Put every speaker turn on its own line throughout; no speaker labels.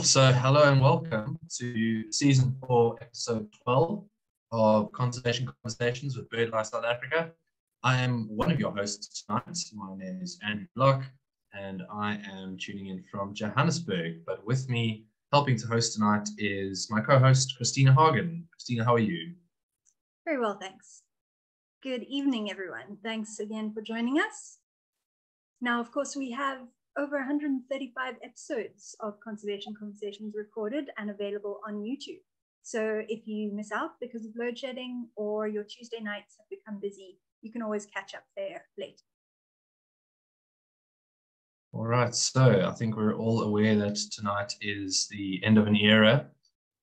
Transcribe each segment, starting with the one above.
So hello and welcome to season 4, episode 12 of Conservation Conversations with BirdLife South Africa. I am one of your hosts tonight. My name is Andrew Blocq and I am tuning in from Johannesburg. But with me helping to host tonight is my co-host, Christina Hagen. Christina, how are you?
Very well, thanks. Good evening, everyone. Thanks again for joining us. Now, of course, we have over 135 episodes of Conservation Conversations recorded and available on YouTube. So if you miss out because of load shedding or your Tuesday nights have become busy, you can always catch up there later.
All right, so I think we're all aware that tonight is the end of an era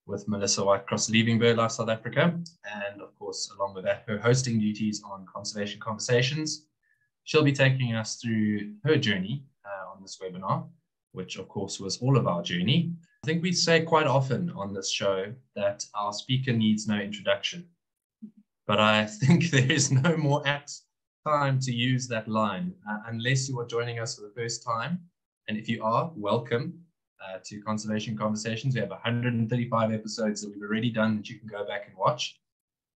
with Melissa Whitecross leaving BirdLife South Africa, and of course, along with that, her hosting duties on Conservation Conversations. She'll be taking us through her journey on this webinar, which of course was all of our journey. I think we say quite often on this show that our speaker needs no introduction, but I think there is no more apt time to use that line unless you are joining us for the first time. And if you are, welcome to Conservation Conversations. We have 135 episodes that we've already done that you can go back and watch.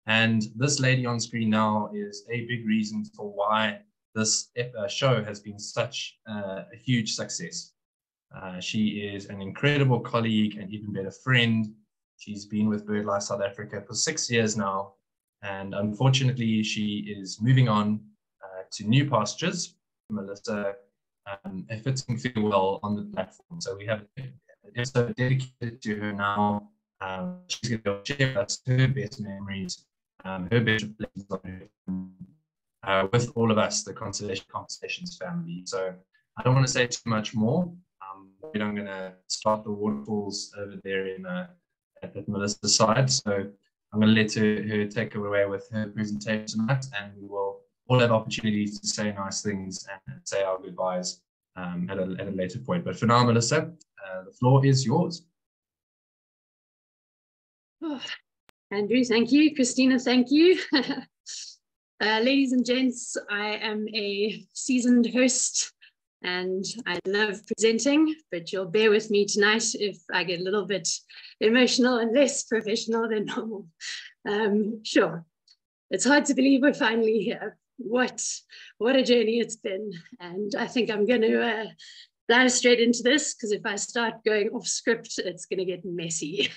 And this lady on screen now is a big reason for why this show has been such a huge success. She is an incredible colleague and even better friend. She's been with BirdLife South Africa for 6 years now. And unfortunately, she is moving on to new pastures. Melissa, fitting feel well on the platform. So we have an episode dedicated to her now. She's going to be able to share with us her best memories, her best reflections on her with all of us, the Conservation Conversations family. So I don't want to say too much more. I'm going to start the waterfalls over there at Melissa's side. So I'm going to let her take away with her presentation tonight, and we will all have opportunities to say nice things and say our goodbyes at a later point. But for now, Melissa, the floor is yours.
Oh, Andrew, thank you. Christina, thank you. Ladies and gents, I am a seasoned host and I love presenting, but you'll bear with me tonight if I get a little bit emotional and less professional than normal. Sure, it's hard to believe we're finally here. What a journey it's been. And I think I'm going to dive straight into this, because if I start going off script, it's going to get messy.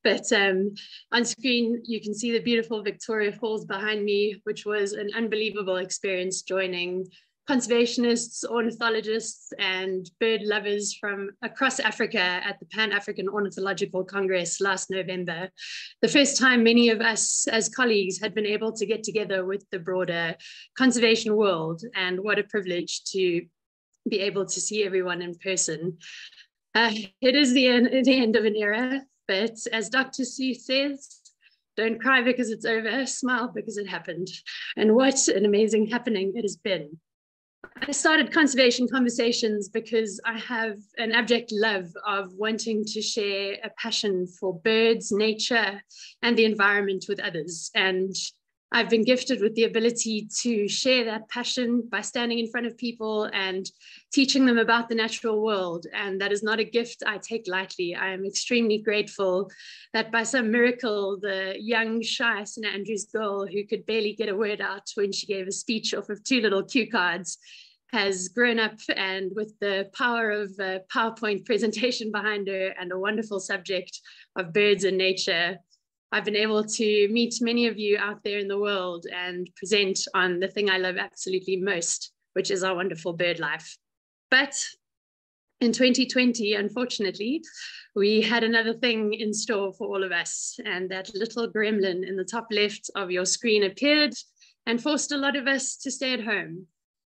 But on screen, you can see the beautiful Victoria Falls behind me, which was an unbelievable experience joining conservationists, ornithologists, and bird lovers from across Africa at the Pan-African Ornithological Congress last November. The first time many of us as colleagues had been able to get together with the broader conservation world, and what a privilege to be able to see everyone in person. It is the end of an era, but as Dr. Seuss says, don't cry because it's over, smile because it happened. And what an amazing happening it has been. I started Conservation Conversations because I have an abject love of wanting to share a passion for birds, nature, and the environment with others. And I've been gifted with the ability to share that passion by standing in front of people and teaching them about the natural world. And that is not a gift I take lightly. I am extremely grateful that by some miracle, the young, shy St. Andrews girl who could barely get a word out when she gave a speech off of 2 little cue cards has grown up, and with the power of a PowerPoint presentation behind her and a wonderful subject of birds and nature, I've been able to meet many of you out there in the world and present on the thing I love absolutely most, which is our wonderful bird life. But in 2020, unfortunately, we had another thing in store for all of us, and that little gremlin in the top left of your screen appeared and forced a lot of us to stay at home.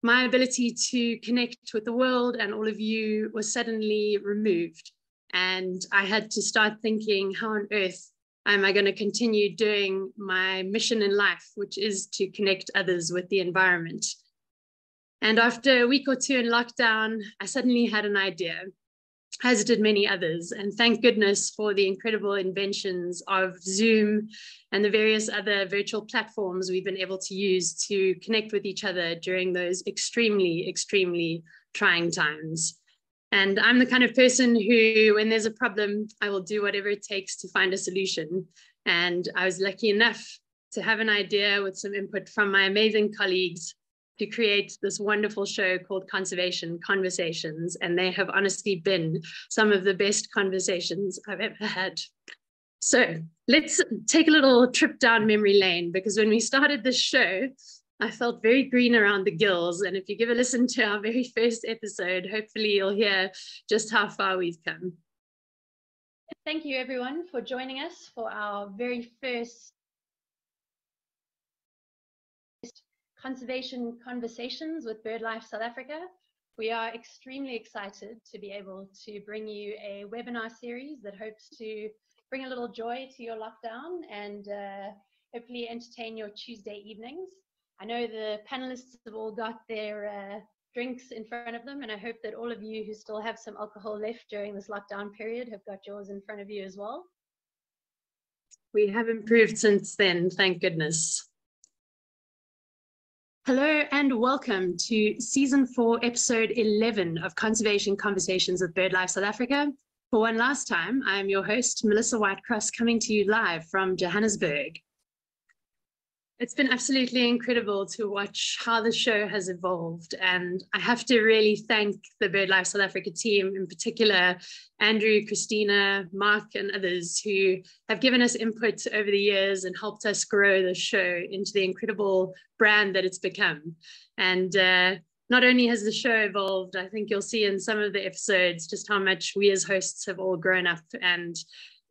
My ability to connect with the world and all of you was suddenly removed, and I had to start thinking, how on earth am I going to continue doing my mission in life, which is to connect others with the environment? And after a week or 2 in lockdown, I suddenly had an idea, as did many others. And thank goodness for the incredible inventions of Zoom and the various other virtual platforms we've been able to use to connect with each other during those extremely, extremely trying times. And I'm the kind of person who, when there's a problem, I will do whatever it takes to find a solution. And I was lucky enough to have an idea with some input from my amazing colleagues to create this wonderful show called Conservation Conversations. And they have honestly been some of the best conversations I've ever had. So let's take a little trip down memory lane, because when we started this show, I felt very green around the gills. And if you give a listen to our very first episode, hopefully you'll hear just how far we've come.
Thank you everyone for joining us for our very first Conservation Conversations with BirdLife South Africa. We are extremely excited to be able to bring you a webinar series that hopes to bring a little joy to your lockdown and hopefully entertain your Tuesday evenings. I know the panelists have all got their drinks in front of them, and I hope that all of you who still have some alcohol left during this lockdown period have got yours in front of you as well.
We have improved since then, thank goodness. Hello and welcome to Season 4, Episode 11 of Conservation Conversations with BirdLife South Africa. For one last time, I am your host, Melissa Whitecross, coming to you live from Johannesburg. It's been absolutely incredible to watch how the show has evolved, and I have to really thank the BirdLife South Africa team, in particular Andrew, Christina, Mark and others who have given us input over the years and helped us grow the show into the incredible brand that it's become. And not only has the show evolved, I think you'll see in some of the episodes just how much we as hosts have all grown up and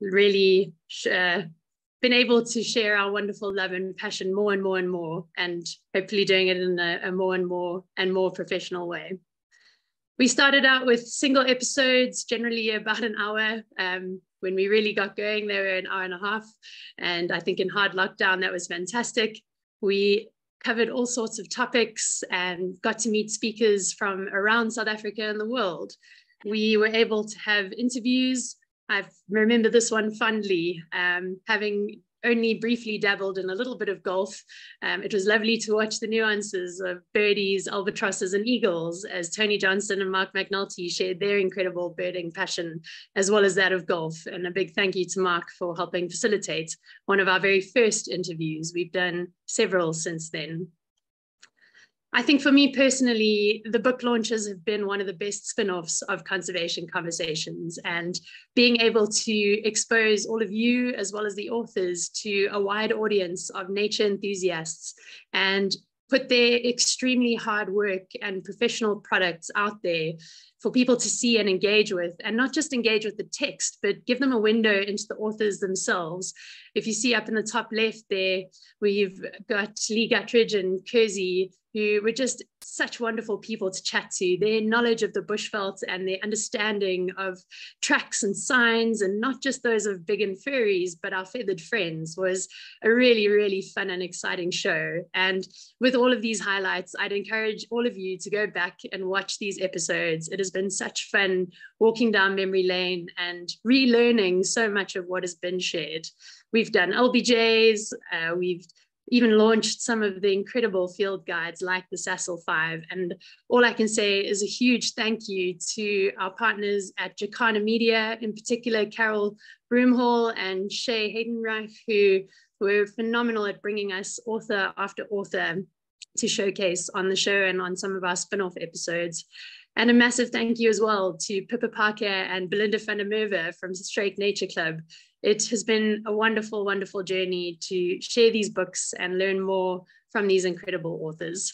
really been able to share our wonderful love and passion more and more and more, and hopefully doing it in a more and more professional way. We started out with single episodes, generally about an hour. When we really got going, they were an hour and a half. And I think in hard lockdown, that was fantastic. We covered all sorts of topics and got to meet speakers from around South Africa and the world. We were able to have interviews. I remember this one fondly, having only briefly dabbled in a little bit of golf. It was lovely to watch the nuances of birdies, albatrosses and eagles as Tony Johnson and Mark McNulty shared their incredible birding passion, as well as that of golf. And a big thank you to Mark for helping facilitate one of our very first interviews. We've done several since then. I think for me personally, the book launches have been one of the best spin-offs of Conservation Conversations, and being able to expose all of you as well as the authors to a wide audience of nature enthusiasts and put their extremely hard work and professional products out there for people to see and engage with, and not just engage with the text, but give them a window into the authors themselves. If you see up in the top left there, we've got Lee Guttridge and Kersey, who were just such wonderful people to chat to. Their knowledge of the bushveld and their understanding of tracks and signs, and not just those of big and furries, but our feathered friends, was a really, really fun and exciting show. And with all of these highlights, I'd encourage all of you to go back and watch these episodes. It has been such fun walking down memory lane and relearning so much of what has been shared. We've done LBJs, we've even launched some of the incredible field guides like the SAST 5. And all I can say is a huge thank you to our partners at Jacana Media, in particular Carol Broomhall and Shay Haydenreich, who were phenomenal at bringing us author after author to showcase on the show and on some of our spin-off episodes. And a massive thank you as well to Pippa Parker and Belinda van der Merwe from Straight Nature Club. It has been a wonderful, wonderful journey to share these books and learn more from these incredible authors.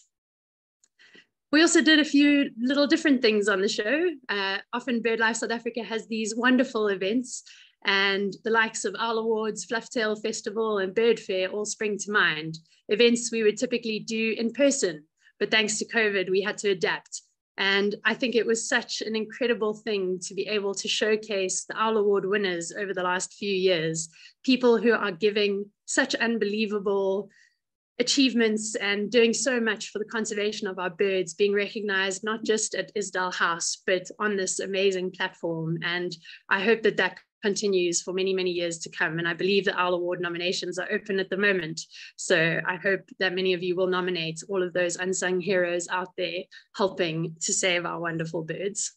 We also did a few little different things on the show. Often BirdLife South Africa has these wonderful events, and the likes of Owl Awards, Flufftail Festival and Bird Fair all spring to mind. Events we would typically do in person, but thanks to COVID, we had to adapt. And I think it was such an incredible thing to be able to showcase the Owl Award winners over the last few years, people who are giving such unbelievable achievements and doing so much for the conservation of our birds, being recognized not just at Isdale House, but on this amazing platform. And I hope that that continues for many, many years to come. And I believe the Owl Award nominations are open at the moment. So I hope that many of you will nominate all of those unsung heroes out there helping to save our wonderful birds.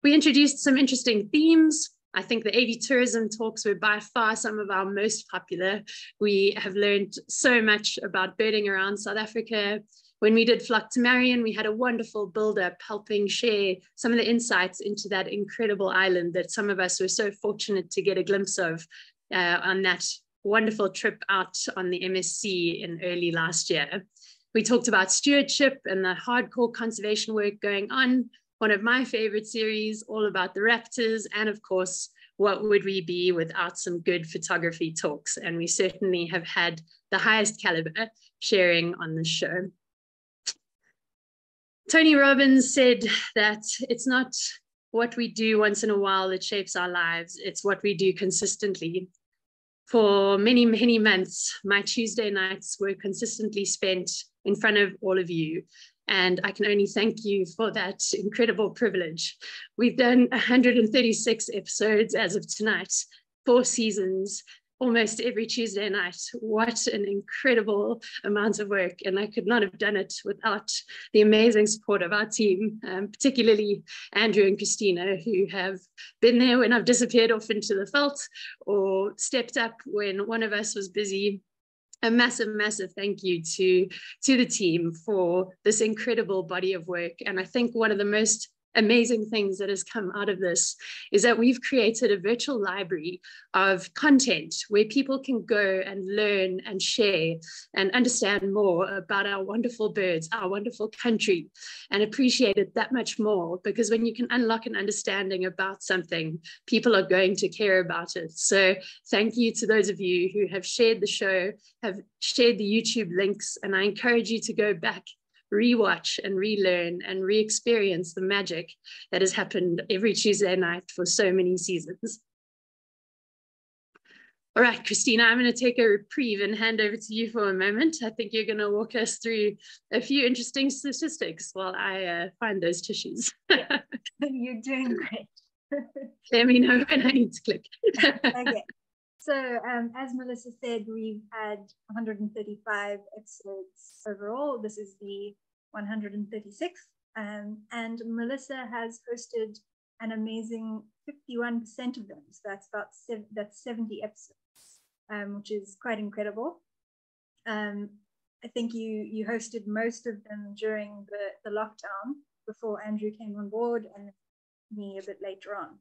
We introduced some interesting themes. I think the AV tourism talks were by far some of our most popular. We have learned so much about birding around South Africa. When we did Flock to Marion, we had a wonderful build-up helping share some of the insights into that incredible island that some of us were so fortunate to get a glimpse of on that wonderful trip out on the MSC in early last year. We talked about stewardship and the hardcore conservation work going on. One of my favorite series, all about the raptors, and of course, what would we be without some good photography talks? And we certainly have had the highest caliber sharing on the show. Tony Robbins said that it's not what we do once in a while that shapes our lives, it's what we do consistently. For many, many months, my Tuesday nights were consistently spent in front of all of you. And I can only thank you for that incredible privilege. We've done 136 episodes as of tonight, 4 seasons, almost every Tuesday night. What an incredible amount of work. And I could not have done it without the amazing support of our team, particularly Andrew and Christina, who have been there when I've disappeared off into the veld or stepped up when one of us was busy. A massive, massive thank you to the team for this incredible body of work. And I think one of the most amazing things that has come out of this is that we've created a virtual library of content where people can go and learn and share and understand more about our wonderful birds, our wonderful country, and appreciate it that much more, because when you can unlock an understanding about something, people are going to care about it. So thank you to those of you who have shared the show, have shared the YouTube links, and I encourage you to go back, rewatch and relearn and re-experience the magic that has happened every Tuesday night for so many seasons. All right, Christina, I'm going to take a reprieve and hand over to you for a moment. I think you're going to walk us through a few interesting statistics while I find those tissues.
You're doing great.
Let me know when I need to click.
Okay. So as Melissa said, we've had 135 episodes overall. This is the 136th. And Melissa has hosted an amazing 51% of them. So that's 70 episodes, which is quite incredible. I think you hosted most of them during the lockdown before Andrew came on board and me a bit later on.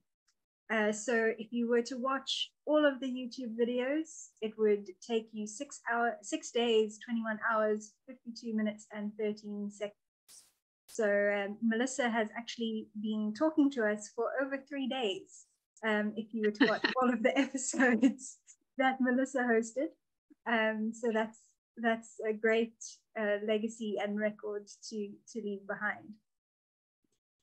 So if you were to watch all of the YouTube videos, it would take you 6 days, 21 hours, 52 minutes and 13 seconds. So Melissa has actually been talking to us for over 3 days. If you were to watch all of the episodes that Melissa hosted. So that's a great legacy and record to leave behind.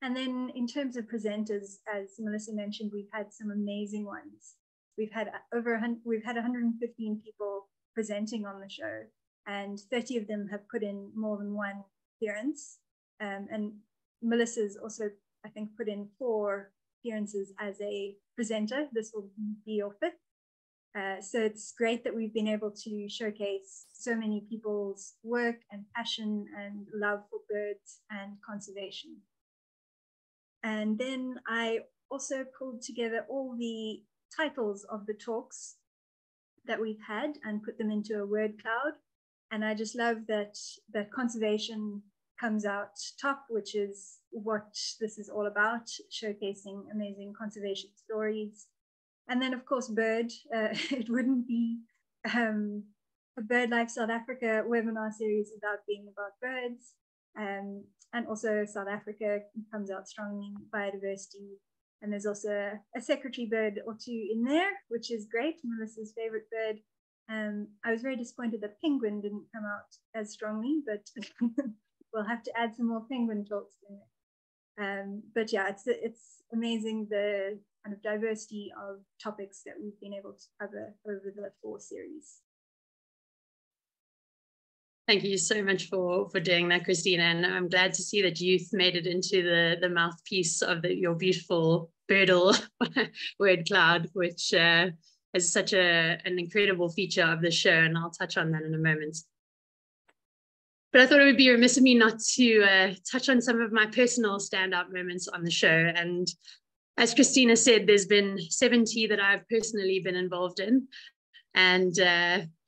And then in terms of presenters, as Melissa mentioned, we've had some amazing ones. We've had 115 people presenting on the show, and 30 of them have put in more than one appearance. And Melissa's also, I think, put in 4 appearances as a presenter. This will be your 5th. So it's great that we've been able to showcase so many people's work and passion and love for birds and conservation. And then I also pulled together all the titles of the talks that we've had and put them into a word cloud. And I just love that conservation comes out top, which is what this is all about, showcasing amazing conservation stories. And then, of course, bird. It wouldn't be a BirdLife South Africa webinar series without being about birds. And also South Africa comes out strongly in biodiversity. And there's also a secretary bird or 2 in there, which is great, Melissa's favorite bird. I was very disappointed that penguin didn't come out as strongly, but we'll have to add some more penguin talks in there. But yeah, it's amazing the kind of diversity of topics that we've been able to cover over the 4 series.
Thank you so much for doing that, Christina. And I'm glad to see that you've made it into the mouthpiece of your beautiful birdle word cloud, which is such an incredible feature of the show. And I'll touch on that in a moment. But I thought it would be remiss of me not to touch on some of my personal standout moments on the show. And As Christina said, there's been 70 that I've personally been involved in, and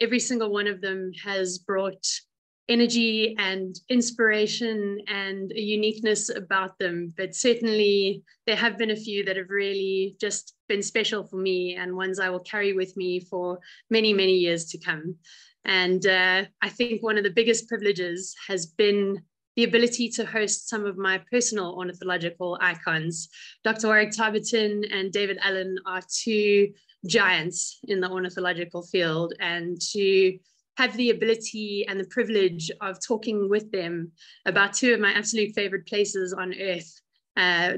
every single one of them has brought energy and inspiration and a uniqueness about them. But certainly there have been a few that have really just been special for me, and ones I will carry with me for many, many years to come. And I think one of the biggest privileges has been the ability to host some of my personal ornithological icons. Dr. Warwick Tarberton and David Allen are two giants in the ornithological field, and to have the ability and the privilege of talking with them about two of my absolute favorite places on earth,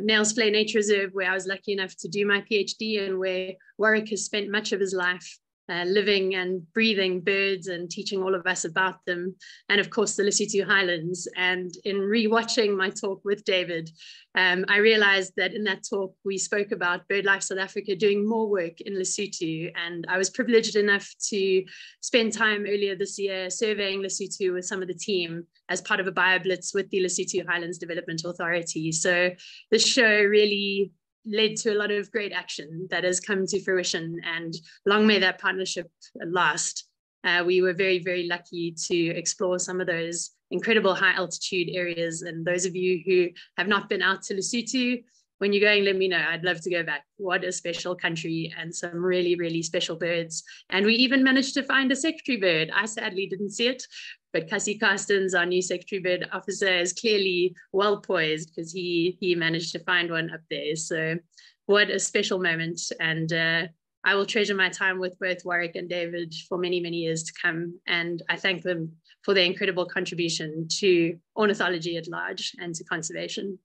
Nails Flat Nature Reserve, where I was lucky enough to do my PhD, and where Warwick has spent much of his life living and breathing birds and teaching all of us about them. And of course, the Lesotho Highlands. And in rewatching my talk with David, I realized that in that talk, we spoke about BirdLife South Africa doing more work in Lesotho. And I was privileged enough to spend time earlier this year surveying Lesotho with some of the team as part of a BioBlitz with the Lesotho Highlands Development Authority. So the show really led to a lot of great action that has come to fruition, and long may that partnership last. We were very, very lucky to explore some of those incredible high altitude areas. And those of you who have not been out to Lesotho, when you're going, let me know. I'd love to go back. What a special country, and some really, really special birds. And we even managed to find a secretary bird. I sadly didn't see it, but Cassie Carstens, our new secretary bird officer, is clearly well poised, because he managed to find one up there. So what a special moment. And I will treasure my time with both Warwick and David for many, many years to come. And I thank them for their incredible contribution to ornithology at large and to conservation.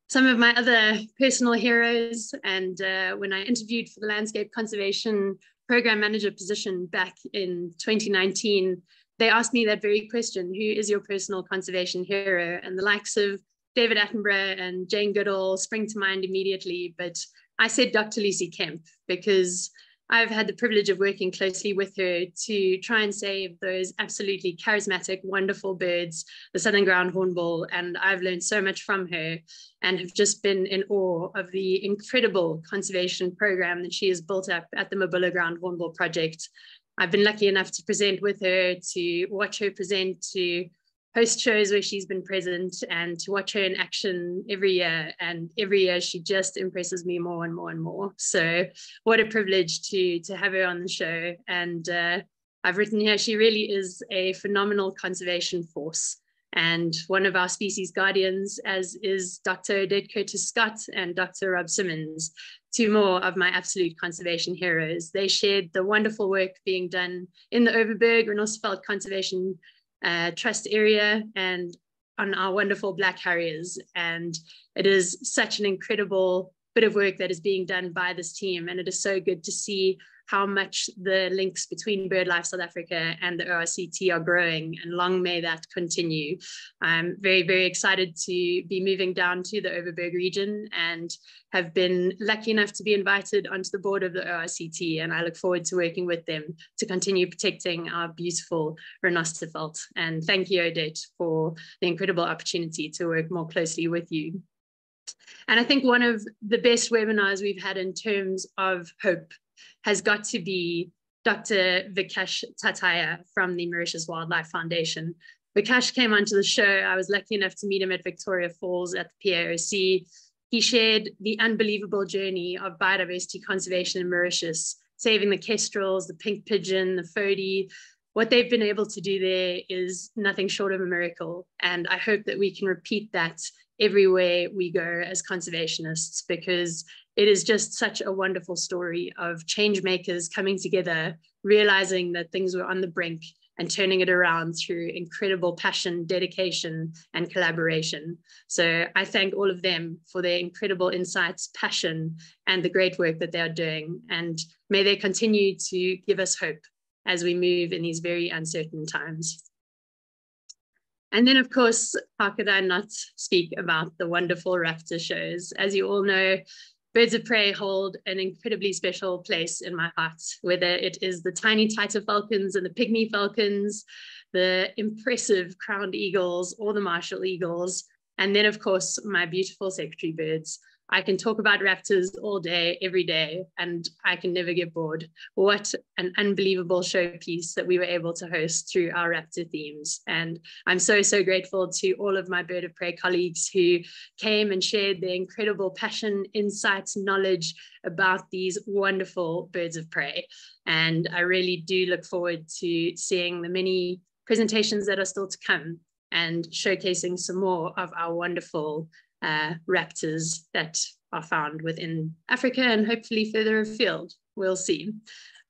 Some of my other personal heroes, and when I interviewed for the Landscape Conservation Program Manager position back in 2019, they asked me that very question: who is your personal conservation hero? And the likes of David Attenborough and Jane Goodall spring to mind immediately, but I said Dr. Lucy Kemp, because I've had the privilege of working closely with her to try and save those absolutely charismatic, wonderful birds, the southern ground hornbill, and I've learned so much from her, and have just been in awe of the incredible conservation program that she has built up at the Mabula Ground Hornbill Project. I've been lucky enough to present with her, to watch her present, to host shows where she's been present, and to watch her in action every year. And every year she just impresses me more and more and more. So what a privilege to have her on the show. And I've written here, she really is a phenomenal conservation force, and one of our species guardians, as is Dr. Odette Curtis-Scott and Dr. Rob Simmons, two more of my absolute conservation heroes. They shared the wonderful work being done in the Overberg Renosterveld Conservation Trust area and on our wonderful black harriers. And it is such an incredible bit of work that is being done by this team. And it is so good to see how much the links between BirdLife South Africa and the ORCT are growing, and long may that continue. I'm very, very excited to be moving down to the Overberg region, and have been lucky enough to be invited onto the board of the ORCT, and I look forward to working with them to continue protecting our beautiful Renosterveld. And thank you, Odette, for the incredible opportunity to work more closely with you. And I think one of the best webinars we've had in terms of hope has got to be Dr. Vikash Tataya from the Mauritius Wildlife Foundation. Vikash came onto the show. I was lucky enough to meet him at Victoria Falls at the PAOC. He shared the unbelievable journey of biodiversity conservation in Mauritius, saving the kestrels, the pink pigeon, the fody. What they've been able to do there is nothing short of a miracle. And I hope that we can repeat that everywhere we go as conservationists, because it is just such a wonderful story of change makers coming together, realizing that things were on the brink, and turning it around through incredible passion, dedication, and collaboration. So I thank all of them for their incredible insights, passion, and the great work that they are doing. And may they continue to give us hope as we move in these very uncertain times. And then, of course, how could I not speak about the wonderful raptor shows? As you all know, birds of prey hold an incredibly special place in my heart, whether it is the tiny Taita falcons and the pygmy falcons, the impressive crowned eagles, or the martial eagles. And then, of course, my beautiful secretary birds I can talk about raptors all day, every day, and I can never get bored. What an unbelievable showpiece that we were able to host through our raptor themes. And I'm so, so grateful to all of my bird of prey colleagues who came and shared their incredible passion, insights, knowledge about these wonderful birds of prey. And I really do look forward to seeing the many presentations that are still to come and showcasing some more of our wonderful raptors that are found within Africa and hopefully further afield. We'll see.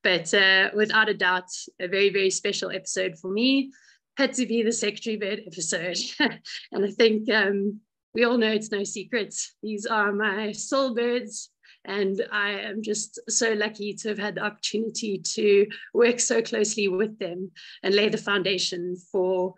But without a doubt, a very, very special episode for me had to be the Secretary Bird episode. And I think we all know it's no secret. These are my soul birds. And I am just so lucky to have had the opportunity to work so closely with them and lay the foundation for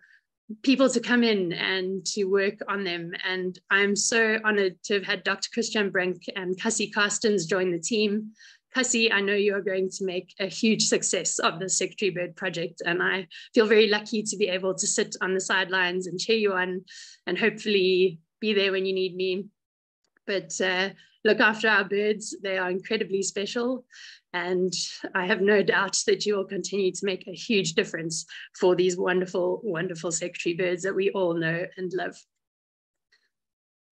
people to come in and to work on them. And I'm so honored to have had Dr. Christian Brink and Cassie Carstens join the team. Cassie, I know you are going to make a huge success of the Secretary Bird project, and I feel very lucky to be able to sit on the sidelines and cheer you on and hopefully be there when you need me. But look after our birds. They are incredibly special. And I have no doubt that you will continue to make a huge difference for these wonderful, wonderful secretary birds that we all know and love.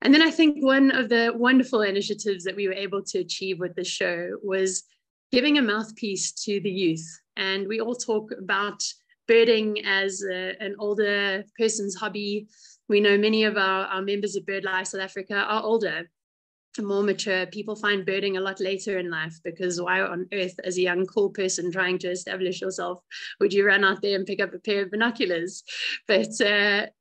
And then I think one of the wonderful initiatives that we were able to achieve with the show was giving a mouthpiece to the youth. And we all talk about birding as an older person's hobby. We know many of our members of BirdLife South Africa are older, more mature. People find birding a lot later in life, because why on earth, as a young cool person trying to establish yourself, would you run out there and pick up a pair of binoculars? But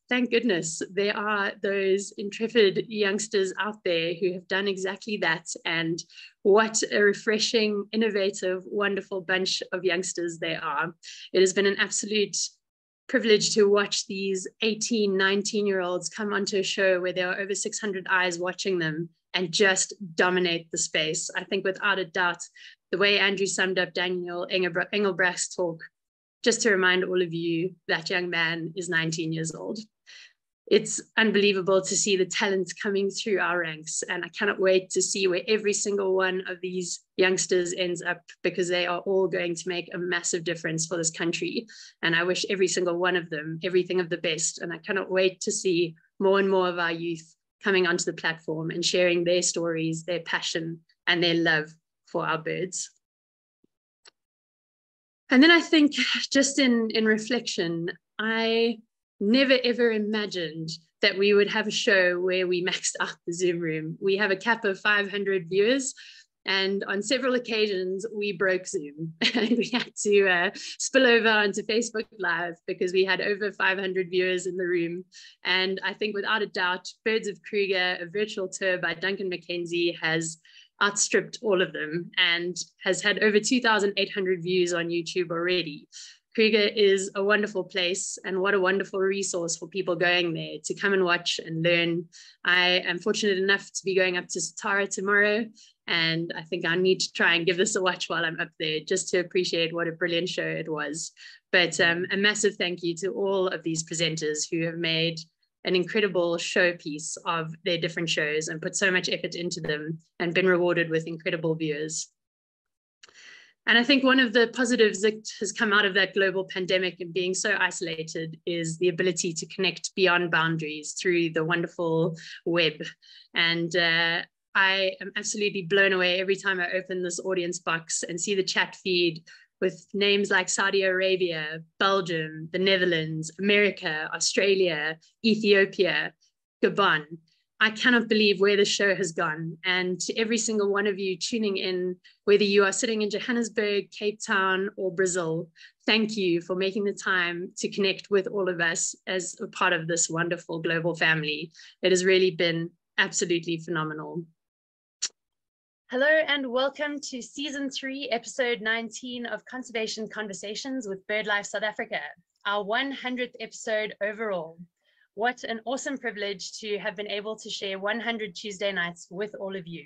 thank goodness there are those intrepid youngsters out there who have done exactly that. And what a refreshing, innovative, wonderful bunch of youngsters they are. It has been an absolute privilege to watch these 18, 19-year-olds come onto a show where there are over 600 eyes watching them and just dominate the space. I think without a doubt, the way Andrew summed up Daniel Engelbrecht's talk, just to remind all of you, that young man is 19 years old. It's unbelievable to see the talent coming through our ranks. And I cannot wait to see where every single one of these youngsters ends up, because they are all going to make a massive difference for this country. And I wish every single one of them everything of the best. And I cannot wait to see more and more of our youth coming onto the platform and sharing their stories, their passion, and their love for our birds. And then I think, just in reflection, I never ever imagined that we would have a show where we maxed out the Zoom room. We have a cap of 500 viewers, and on several occasions we broke Zoom and we had to spill over onto Facebook Live because we had over 500 viewers in the room. And I think without a doubt, Birds of Kruger, a virtual tour by Duncan McKenzie, has outstripped all of them and has had over 2,800 views on YouTube already. Kruger is a wonderful place, and what a wonderful resource for people going there to come and watch and learn. I am fortunate enough to be going up to Satara tomorrow, and I think I need to try and give this a watch while I'm up there, just to appreciate what a brilliant show it was. But a massive thank you to all of these presenters who have made an incredible showpiece of their different shows and put so much effort into them and been rewarded with incredible viewers. And I think one of the positives that has come out of that global pandemic and being so isolated is the ability to connect beyond boundaries through the wonderful web. And I am absolutely blown away every time I open this audience box and see the chat feed with names like Saudi Arabia, Belgium, the Netherlands, America, Australia, Ethiopia, Gabon. I cannot believe where the show has gone. And to every single one of you tuning in, whether you are sitting in Johannesburg, Cape Town, or Brazil, thank you for making the time to connect with all of us as a part of this wonderful global family. It has really been absolutely phenomenal.
Hello and welcome to Season 3, Episode 19 of Conservation Conversations with BirdLife South Africa, our 100th episode overall. What an awesome privilege to have been able to share 100 Tuesday nights with all of you.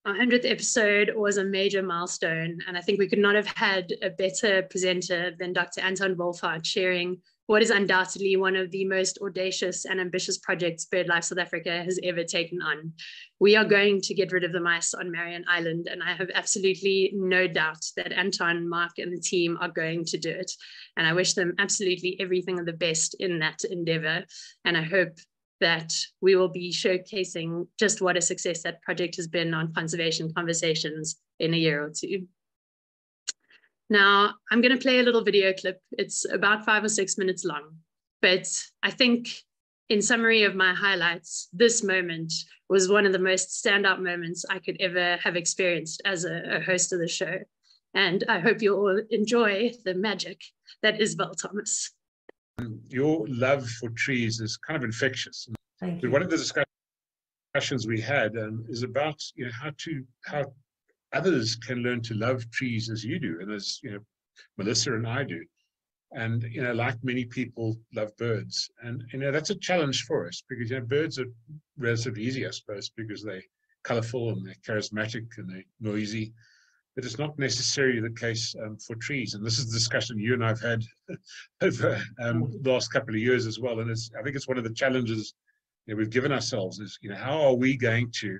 Our 100th episode was a major milestone, and I think we could not have had a better presenter than Dr. Anton Wolfhard sharing what is undoubtedly one of the most audacious and ambitious projects BirdLife South Africa has ever taken on. We are going to get rid of the mice on Marion Island, and I have absolutely no doubt that Anton, Mark, and the team are going to do it. And I wish them absolutely everything of the best in that endeavor. And I hope that we will be showcasing just what a success that project has been on Conservation Conversations in a year or two. Now, I'm going to play a little video clip. It's about 5 or 6 minutes long, but I think in summary of my highlights, this moment was one of the most standout moments I could ever have experienced as a host of the show. And I hope you all enjoy the magic that is Val Thomas.
Your love for trees is kind of infectious.
Thank you.
One of the discussions we had is about how others can learn to love trees as you do, and as Melissa and I do. And like many people, love birds. And that's a challenge for us, because birds are relatively easy, I suppose, because they're colorful and they're charismatic and they're noisy. But it's not necessarily the case for trees. And this is the discussion you and I've had over the last couple of years as well. And I think it's one of the challenges we've given ourselves is, how are we going to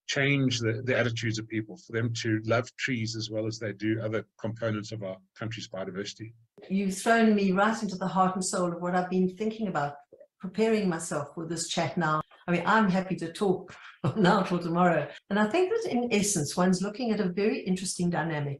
change the attitudes of people for them to love trees as well as they do other components of our country's biodiversity?
You've thrown me right into the heart and soul of what I've been thinking about, preparing myself for this chat now. I mean, I'm happy to talk now till tomorrow. And I think that in essence, one's looking at a very interesting dynamic.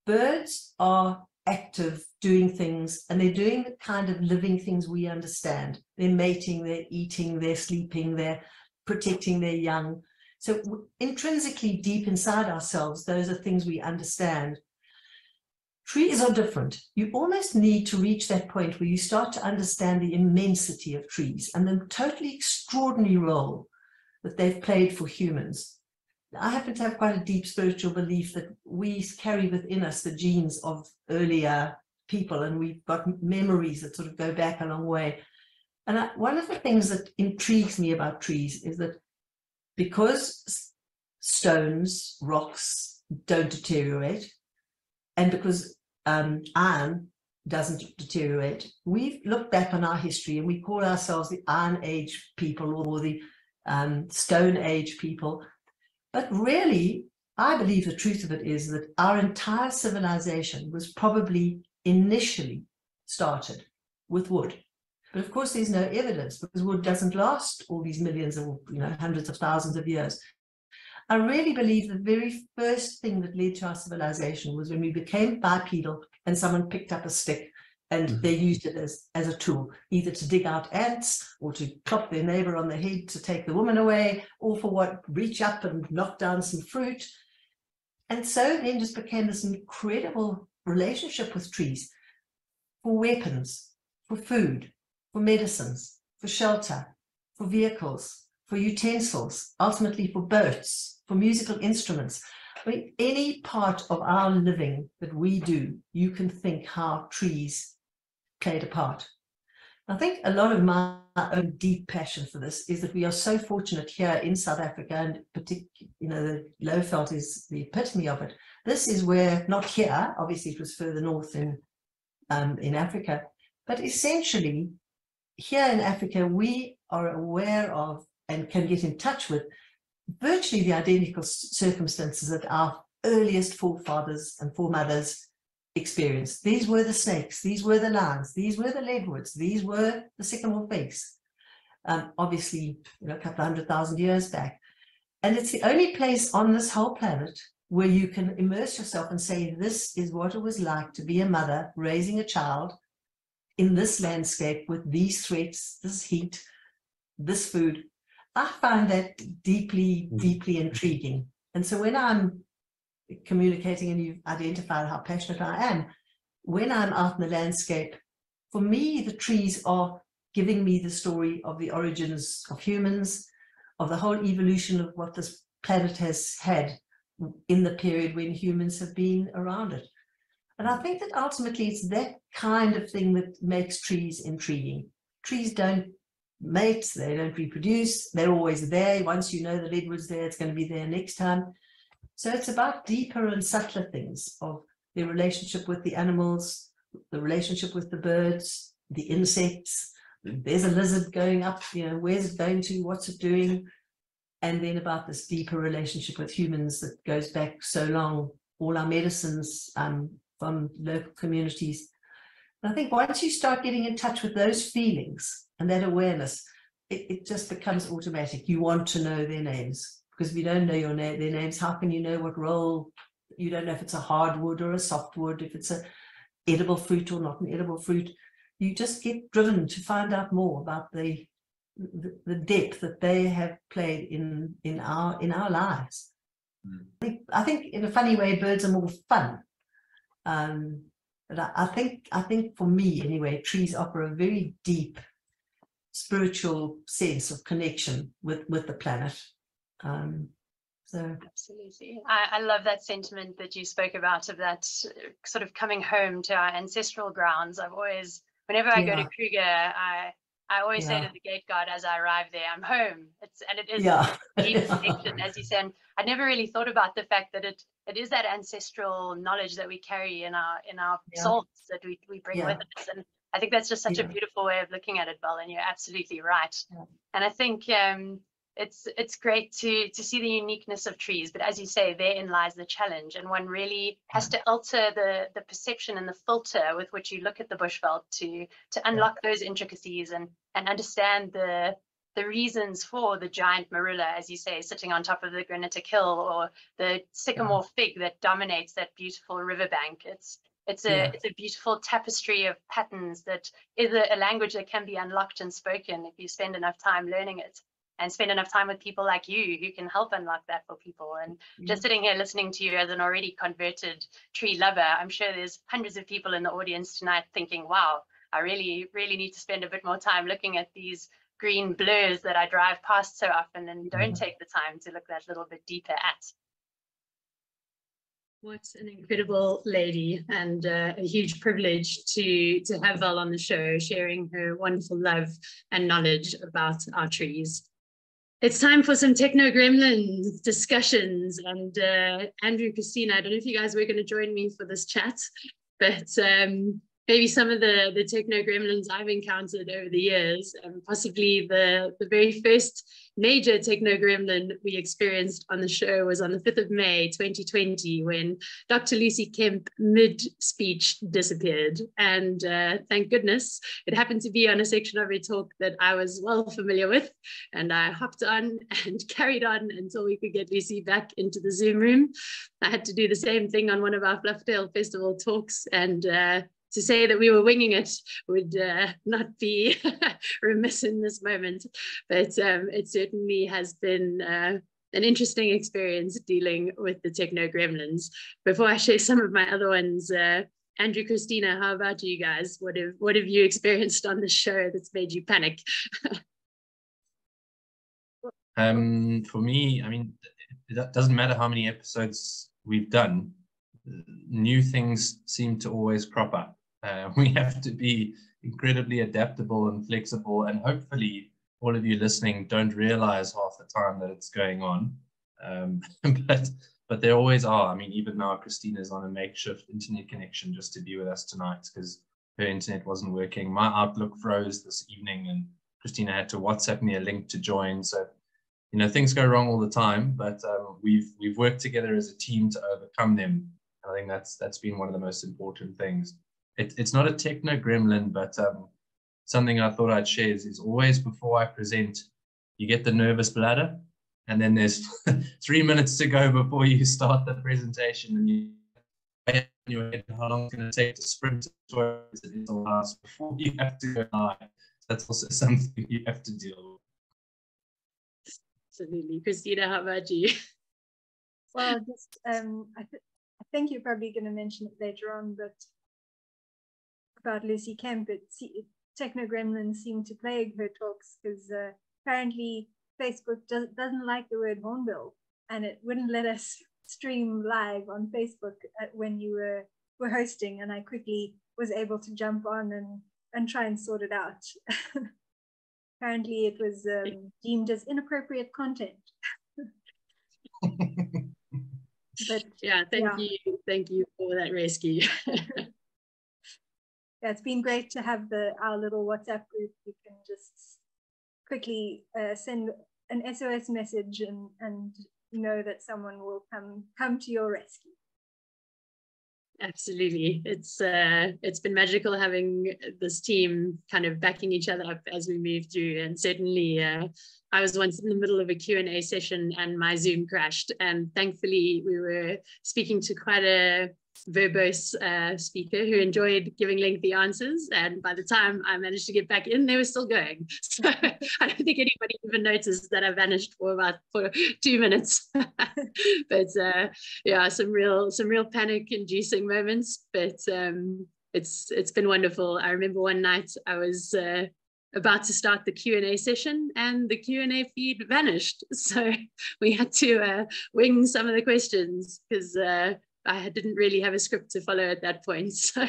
Birds are active, doing things, and they're doing the kind of living things we understand. They're mating, they're eating, they're sleeping, they're protecting their young. So intrinsically deep inside ourselves, those are things we understand. Trees are different. You almost need to reach that point where you start to understand the immensity of trees and the totally extraordinary role that they've played for humans. I happen to have quite a deep spiritual belief that we carry within us the genes of earlier people, and we've got memories that sort of go back a long way. And one of the things that intrigues me about trees is that because stones, rocks don't deteriorate, and because iron doesn't deteriorate, we've looked back on our history and we call ourselves the Iron Age people or the Stone Age people. But really, I believe the truth of it is that our entire civilization was probably initially started with wood. But of course, there's no evidence, because wood doesn't last all these millions or hundreds of thousands of years. I really believe the very first thing that led to our civilization was when we became bipedal and someone picked up a stick and they used it as a tool, either to dig out ants or to clop their neighbor on the head to take the woman away, or for what, reach up and knock down some fruit. And so then just became this incredible relationship with trees for weapons, for food, for medicines, for shelter, for vehicles, for utensils, ultimately for boats, for musical instruments. I mean, any part of our living that we do, you can think how trees played a part. I think a lot of my own deep passion for this is that we are so fortunate here in South Africa, and particularly, the Lowveld is the epitome of it. This is where, not here, obviously it was further north in Africa, but essentially here in Africa, we are aware of and can get in touch with virtually the identical circumstances that our earliest forefathers and foremothers experienced. These were the snakes, these were the lions, these were the leadwoods, these were the sycamore figs. Obviously, a couple of 100,000 years back. And it's the only place on this whole planet where you can immerse yourself and say, this is what it was like to be a mother raising a child in this landscape with these threats, this heat, this food. I find that deeply, deeply intriguing. And so when I'm communicating, and you've identified how passionate I am, when I'm out in the landscape, for me, the trees are giving me the story of the origins of humans, of the whole evolution of what this planet has had in the period when humans have been around it. And I think that ultimately it's that kind of thing that makes trees intriguing. Trees don't mate, they don't reproduce, they're always there. Once you know the leadwood's there, it's going to be there next time. So it's about deeper and subtler things of the relationship with the animals, the relationship with the birds, the insects. There's a lizard going up, where's it going to, what's it doing? And then about this deeper relationship with humans that goes back so long, all our medicines from local communities. And I think once you start getting in touch with those feelings and that awareness, it just becomes automatic. You want to know their names, because if you don't know their names, how can you know what role? You don't know if it's a hardwood or a softwood, if it's an edible fruit or not an edible fruit. You just get driven to find out more about the depth that they have played in our lives. I think in a funny way, birds are more fun. But I think for me anyway, trees offer a very deep spiritual sense of connection with the planet. So
absolutely, I love that sentiment that you spoke about, of that sort of coming home to our ancestral grounds. I've always, whenever I go to Kruger, I always say to the gate guard as I arrive there, I'm home. It is a deep connection, as you said. I never really thought about the fact that it is that ancestral knowledge that we carry in our souls, that we bring with us. And I think that's just such a beautiful way of looking at it, Belle, and you're absolutely right. And I think it's great to see the uniqueness of trees, but as you say, therein lies the challenge, and one really has to alter the perception and the filter with which you look at the bushveld to unlock those intricacies and understand the reasons for the giant marula, as you say, sitting on top of the granitic hill, or the sycamore fig that dominates that beautiful riverbank. It's a beautiful tapestry of patterns that is a language that can be unlocked and spoken if you spend enough time learning it, and spend enough time with people like you who can help unlock that for people. And just sitting here listening to you as an already converted tree lover, I'm sure there's hundreds of people in the audience tonight thinking, wow, I really, really need to spend a bit more time looking at these green blurs that I drive past so often and don't take the time to look that little bit deeper at. What an incredible lady, and a huge privilege to have Val on the show, sharing her wonderful love and knowledge about our trees. It's time for some techno gremlins discussions, and Andrew, Christina, I don't know if you guys were going to join me for this chat, but maybe some of the techno gremlins I've encountered over the years, and possibly the very first major techno gremlin we experienced on the show was on the 5th of May 2020, when Dr. Lucy Kemp mid-speech disappeared. And thank goodness it happened to be on a section of her talk that I was well familiar with, and I hopped on and carried on until we could get Lucy back into the Zoom room. I had to do the same thing on one of our Flufftail Festival talks, and to say that we were winging it would not be remiss in this moment, but it certainly has been an interesting experience dealing with the techno gremlins. Before I share some of my other ones, Andrew, Christina, how about you guys? What have you experienced on the show that's made you panic?
For me, I mean, it doesn't matter how many episodes we've done, new things seem to always crop up. We have to be incredibly adaptable and flexible, and hopefully all of you listening don't realize half the time that it's going on. But there always are. I mean, even now Christina's on a makeshift internet connection just to be with us tonight because her internet wasn't working. My Outlook froze this evening and Christina had to WhatsApp me a link to join. So, you know, things go wrong all the time, but we've worked together as a team to overcome them. I think that's been one of the most important things. It's not a techno gremlin, but something I thought I'd share is always before I present, you get the nervous bladder, and then there's 3 minutes to go before you start the presentation, and you in your head how long it's going to take to sprint before you have to go live. That's also something you have to deal with.
Absolutely. Christina, how about you?
Well, just I think you're probably going to mention it later on, but about Lucy Kemp, techno gremlins seem to plague her talks because apparently Facebook doesn't like the word hornbill, and it wouldn't let us stream live on Facebook when you were hosting, and I quickly was able to jump on and try and sort it out. Apparently it was deemed as inappropriate content. But
yeah, thank you for that rescue.
yeah, it's been great to have our little WhatsApp group. You can just quickly send an SOS message and know that someone will come to your rescue.
Absolutely. It's been magical having this team kind of backing each other up as we move through. And certainly I was once in the middle of a Q&A session and my Zoom crashed. And thankfully we were speaking to quite a verbose speaker who enjoyed giving lengthy answers. And by the time I managed to get back in, they were still going. So I don't think anybody even noticed that I vanished for 2 minutes. But yeah, some real panic-inducing moments. But it's been wonderful. I remember one night I was about to start the Q&A session and the Q&A feed vanished. So we had to wing some of the questions because I didn't really have a script to follow at that point. So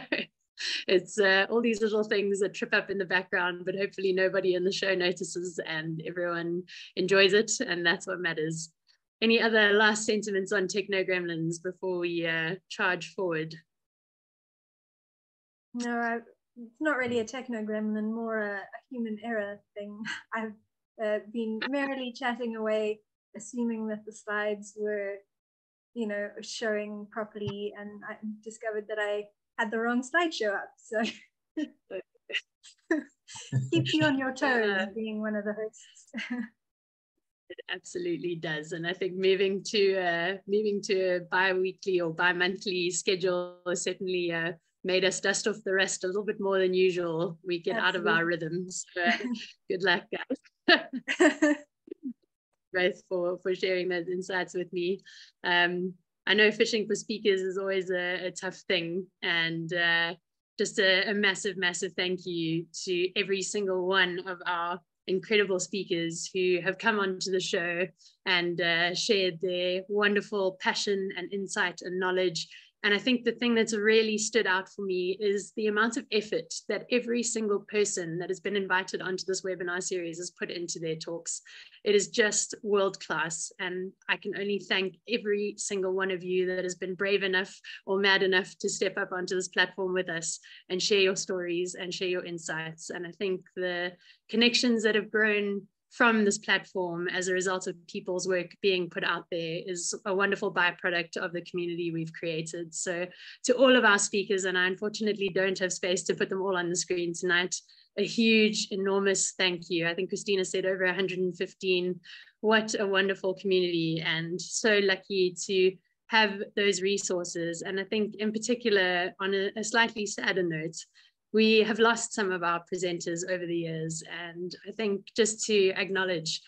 it's all these little things that trip up in the background, but hopefully nobody in the show notices and everyone enjoys it. And that's what matters. Any other last sentiments on Techno Gremlins before we charge forward?
No, it's not really a Techno Gremlin, more a human error thing. I've been merrily chatting away, assuming that the slides were, you know, showing properly, and I discovered that I had the wrong slideshow up. So keep you on your toes, being one of the hosts.
It absolutely does, and I think moving to a bi-weekly or bi-monthly schedule certainly made us dust off the rest a little bit more than usual. We get out of our rhythms. So, good luck, guys. Both for sharing those insights with me. I know fishing for speakers is always a tough thing, and just a massive thank you to every single one of our incredible speakers who have come onto the show and shared their wonderful passion and insight and knowledge. And I think the thing that's really stood out for me is the amount of effort that every single person that has been invited onto this webinar series has put into their talks. It is just world class. And I can only thank every single one of you that has been brave enough or mad enough to step up onto this platform with us and share your stories and share your insights. And I think the connections that have grown from this platform as a result of people's work being put out there is a wonderful byproduct of the community we've created. So to all of our speakers, and I unfortunately don't have space to put them all on the screen tonight, a huge, enormous thank you. I think Christina said over 115. What a wonderful community, and so lucky to have those resources. And I think in particular, on a slightly sadder note, we have lost some of our presenters over the years, and I think just to acknowledge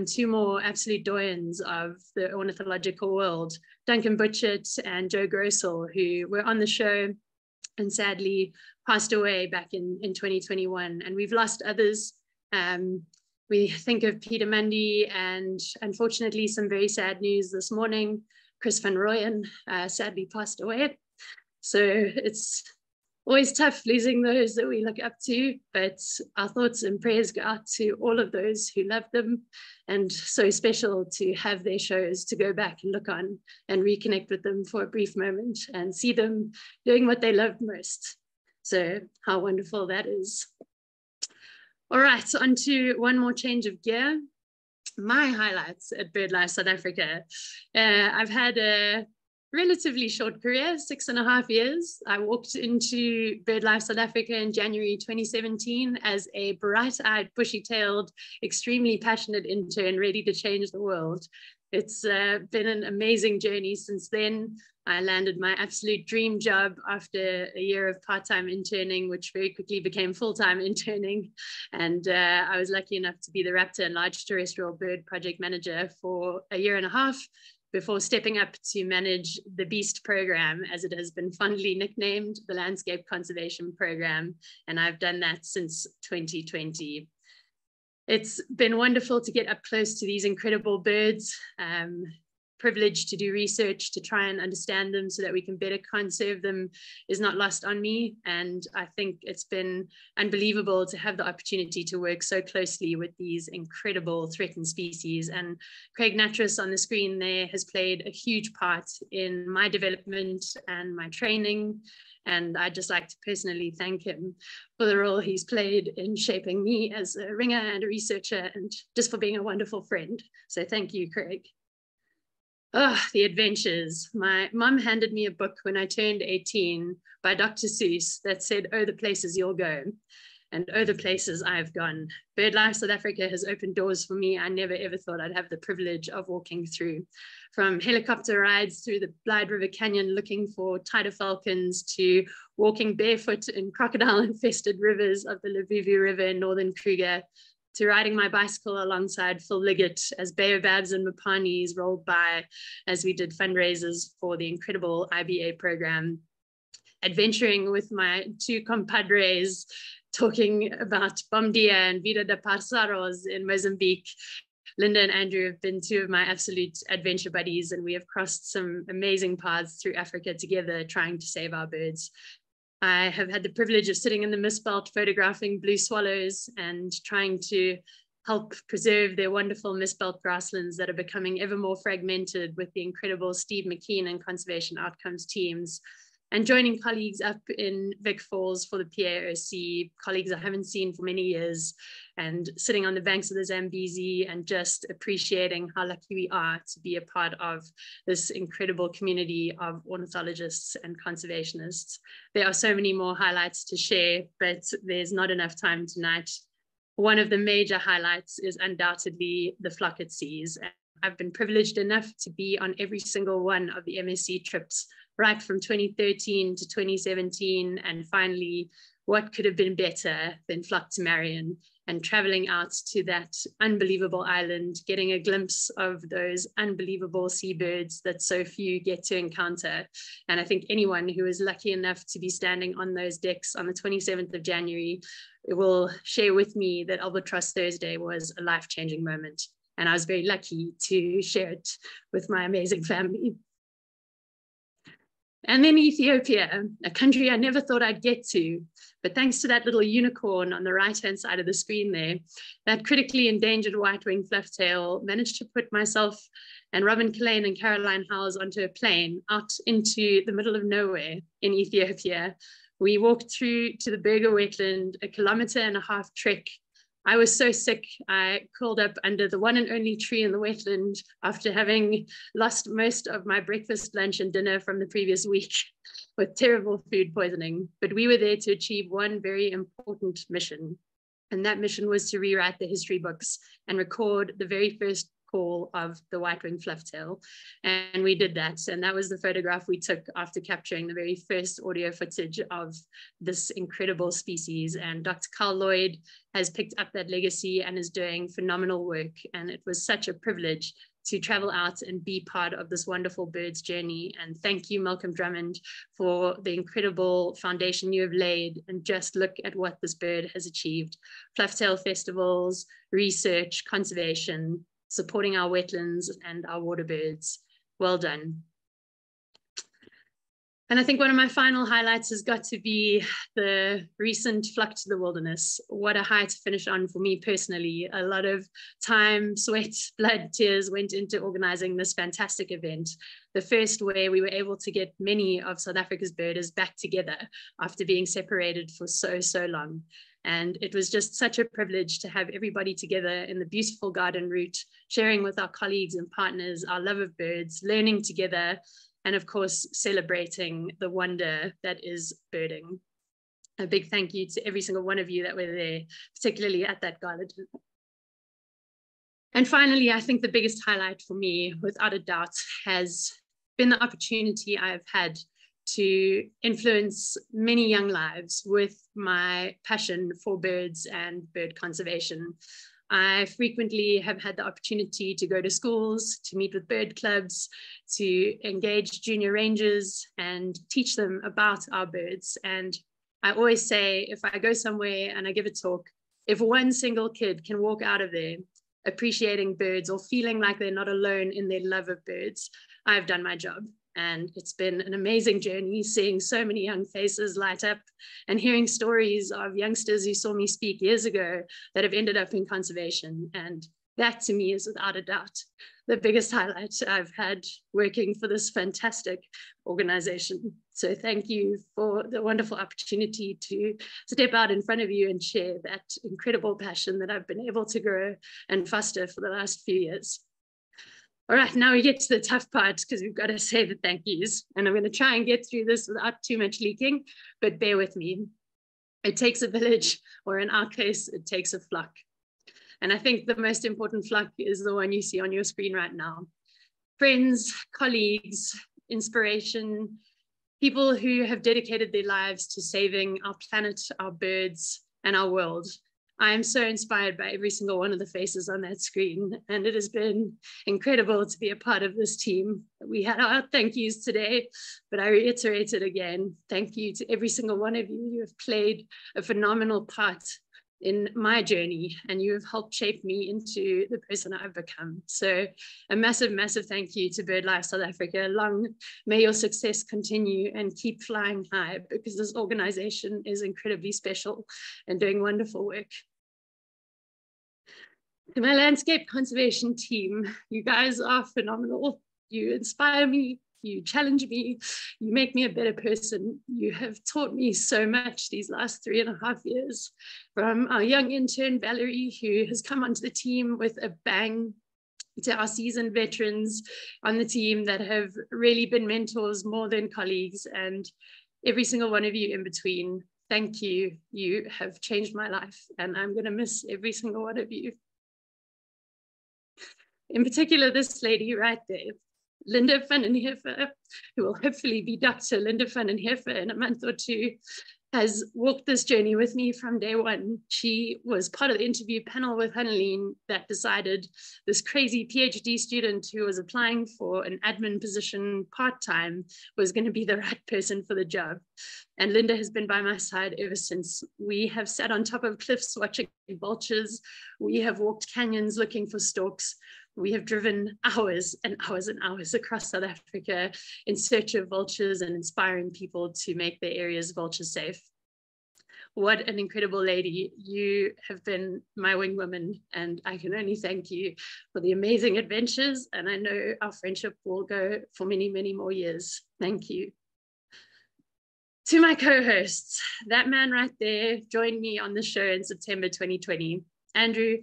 two more absolute doyens of the ornithological world, Duncan Butchert and Joe Grossel, who were on the show and sadly passed away back in 2021. And we've lost others. We think of Peter Mundy, and unfortunately some very sad news this morning. Chris van Rooyen sadly passed away. So it's always tough losing those that we look up to, but our thoughts and prayers go out to all of those who love them, and so special to have their shows to go back and look on and reconnect with them for a brief moment and see them doing what they loved most. So how wonderful that is. All right, so on to one more change of gear. My highlights at BirdLife South Africa. I've had a relatively short career, 6.5 years. I walked into BirdLife South Africa in January 2017 as a bright-eyed, bushy-tailed, extremely passionate intern ready to change the world. It's been an amazing journey since then. I landed my absolute dream job after a year of part-time interning, which very quickly became full-time interning. And I was lucky enough to be the Raptor and Large Terrestrial Bird Project Manager for 1.5 years, before stepping up to manage the BEAST program, as it has been fondly nicknamed, the Landscape Conservation Program. And I've done that since 2020. It's been wonderful to get up close to these incredible birds, privilege to do research, to try and understand them so that we can better conserve them is not lost on me. And I think it's been unbelievable to have the opportunity to work so closely with these incredible threatened species. And Craig Nattrass on the screen there has played a huge part in my development and my training. And I'd just like to personally thank him for the role he's played in shaping me as a ringer and a researcher, and just for being a wonderful friend. So thank you, Craig. Oh, the adventures. My mum handed me a book when I turned 18 by Dr. Seuss that said, "Oh, the places you'll go." And oh, the places I've gone. BirdLife South Africa has opened doors for me I never ever thought I'd have the privilege of walking through. From helicopter rides through the Blocq River Canyon looking for tiger falcons, to walking barefoot in crocodile-infested rivers of the Luvuvu River in northern Kruger, to riding my bicycle alongside Phil Liggett as baobabs and mapanis rolled by as we did fundraisers for the incredible IBA program, adventuring with my two compadres, talking about Bomdia and Vida de Parsaros in Mozambique. Linda and Andrew have been two of my absolute adventure buddies, and we have crossed some amazing paths through Africa together trying to save our birds. I have had the privilege of sitting in the mist belt photographing blue swallows and trying to help preserve their wonderful mist belt grasslands that are becoming ever more fragmented with the incredible Steve McKean and Conservation Outcomes teams, and joining colleagues up in Vic Falls for the PAOC, colleagues I haven't seen for many years, and sitting on the banks of the Zambezi and just appreciating how lucky we are to be a part of this incredible community of ornithologists and conservationists. There are so many more highlights to share, but there's not enough time tonight. One of the major highlights is undoubtedly the flock at seas. I've been privileged enough to be on every single one of the MSC trips, right from 2013 to 2017, and finally, what could have been better than Flock to Marion, and traveling out to that unbelievable island, getting a glimpse of those unbelievable seabirds that so few get to encounter. And I think anyone who is lucky enough to be standing on those decks on the 27th of January will share with me that Albatross Thursday was a life-changing moment. And I was very lucky to share it with my amazing family. And then Ethiopia, a country I never thought I'd get to, but thanks to that little unicorn on the right-hand side of the screen there, that critically endangered white-winged flufftail managed to put myself and Robin Killane and Caroline Howes onto a plane out into the middle of nowhere in Ethiopia. We walked through to the Berger wetland, a 1.5 km trek. I was so sick, I curled up under the one and only tree in the wetland after having lost most of my breakfast, lunch, and dinner from the previous week with terrible food poisoning. But we were there to achieve one very important mission. And that mission was to rewrite the history books and record the very first call of the white-winged flufftail. And we did that. And that was the photograph we took after capturing the very first audio footage of this incredible species. And Dr. Carl Lloyd has picked up that legacy and is doing phenomenal work. And it was such a privilege to travel out and be part of this wonderful bird's journey. And thank you, Malcolm Drummond, for the incredible foundation you have laid. And just look at what this bird has achieved. Flufftail festivals, research, conservation, supporting our wetlands and our water birds. Well done. And I think one of my final highlights has got to be the recent Flock to the Wilderness. What a high to finish on for me personally. A lot of time, sweat, blood, tears went into organizing this fantastic event. The first where we were able to get many of South Africa's birders back together after being separated for so long. And it was just such a privilege to have everybody together in the beautiful garden route, sharing with our colleagues and partners our love of birds, learning together, and of course, celebrating the wonder that is birding. A big thank you to every single one of you that were there, particularly at that gala dinner. And finally, I think the biggest highlight for me, without a doubt, has been the opportunity I have had to influence many young lives with my passion for birds and bird conservation. I frequently have had the opportunity to go to schools, to meet with bird clubs, to engage junior rangers and teach them about our birds. And I always say, if I go somewhere and I give a talk, if one single kid can walk out of there appreciating birds or feeling like they're not alone in their love of birds, I've done my job. And it's been an amazing journey, seeing so many young faces light up and hearing stories of youngsters who saw me speak years ago that have ended up in conservation. And that to me is without a doubt the biggest highlight I've had working for this fantastic organization. So thank you for the wonderful opportunity to step out in front of you and share that incredible passion that I've been able to grow and foster for the last few years. All right, now we get to the tough part because we've got to say the thank yous. And I'm going to try and get through this without too much leaking, but bear with me. It takes a village, or in our case, it takes a flock. And I think the most important flock is the one you see on your screen right now. Friends, colleagues, inspiration, people who have dedicated their lives to saving our planet, our birds, and our world. I am so inspired by every single one of the faces on that screen, and it has been incredible to be a part of this team. We had our thank yous today, but I reiterate it again. Thank you to every single one of you. You have played a phenomenal part in my journey, and you have helped shape me into the person I've become. So a massive, massive thank you to BirdLife South Africa. Long may your success continue and keep flying high, because this organization is incredibly special and doing wonderful work. To my landscape conservation team, you guys are phenomenal. You inspire me, you challenge me, you make me a better person. You have taught me so much these last 3.5 years. From our young intern, Valerie, who has come onto the team with a bang, to our seasoned veterans on the team that have really been mentors more than colleagues, and every single one of you in between. Thank you. You have changed my life, and I'm going to miss every single one of you. In particular, this lady right there, Linda van den Heever, who will hopefully be Dr. Linda van den Heever in a month or two, has walked this journey with me from day one. She was part of the interview panel with Hanneline that decided this crazy PhD student who was applying for an admin position part-time was going to be the right person for the job. And Linda has been by my side ever since. We have sat on top of cliffs watching vultures. We have walked canyons looking for storks. We have driven hours and hours and hours across South Africa in search of vultures and inspiring people to make their areas vulture safe. What an incredible lady. You have been my wingwoman, and I can only thank you for the amazing adventures. And I know our friendship will go for many, many more years. Thank you. To my co-hosts, that man right there joined me on the show in September 2020. Andrew,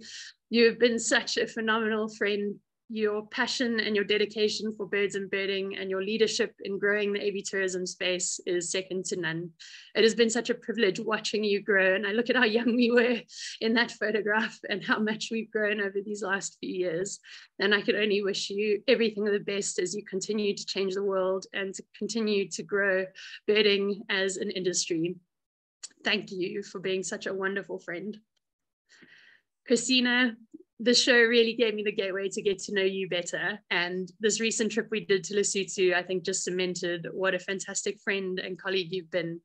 you have been such a phenomenal friend. Your passion and your dedication for birds and birding and your leadership in growing the AV tourism space is second to none. It has been such a privilege watching you grow, and I look at how young we were in that photograph and how much we've grown over these last few years. And I could only wish you everything of the best as you continue to change the world and to continue to grow birding as an industry. Thank you for being such a wonderful friend. Christina, the show really gave me the gateway to get to know you better. And this recent trip we did to Lesotho, I think just cemented what a fantastic friend and colleague you've been.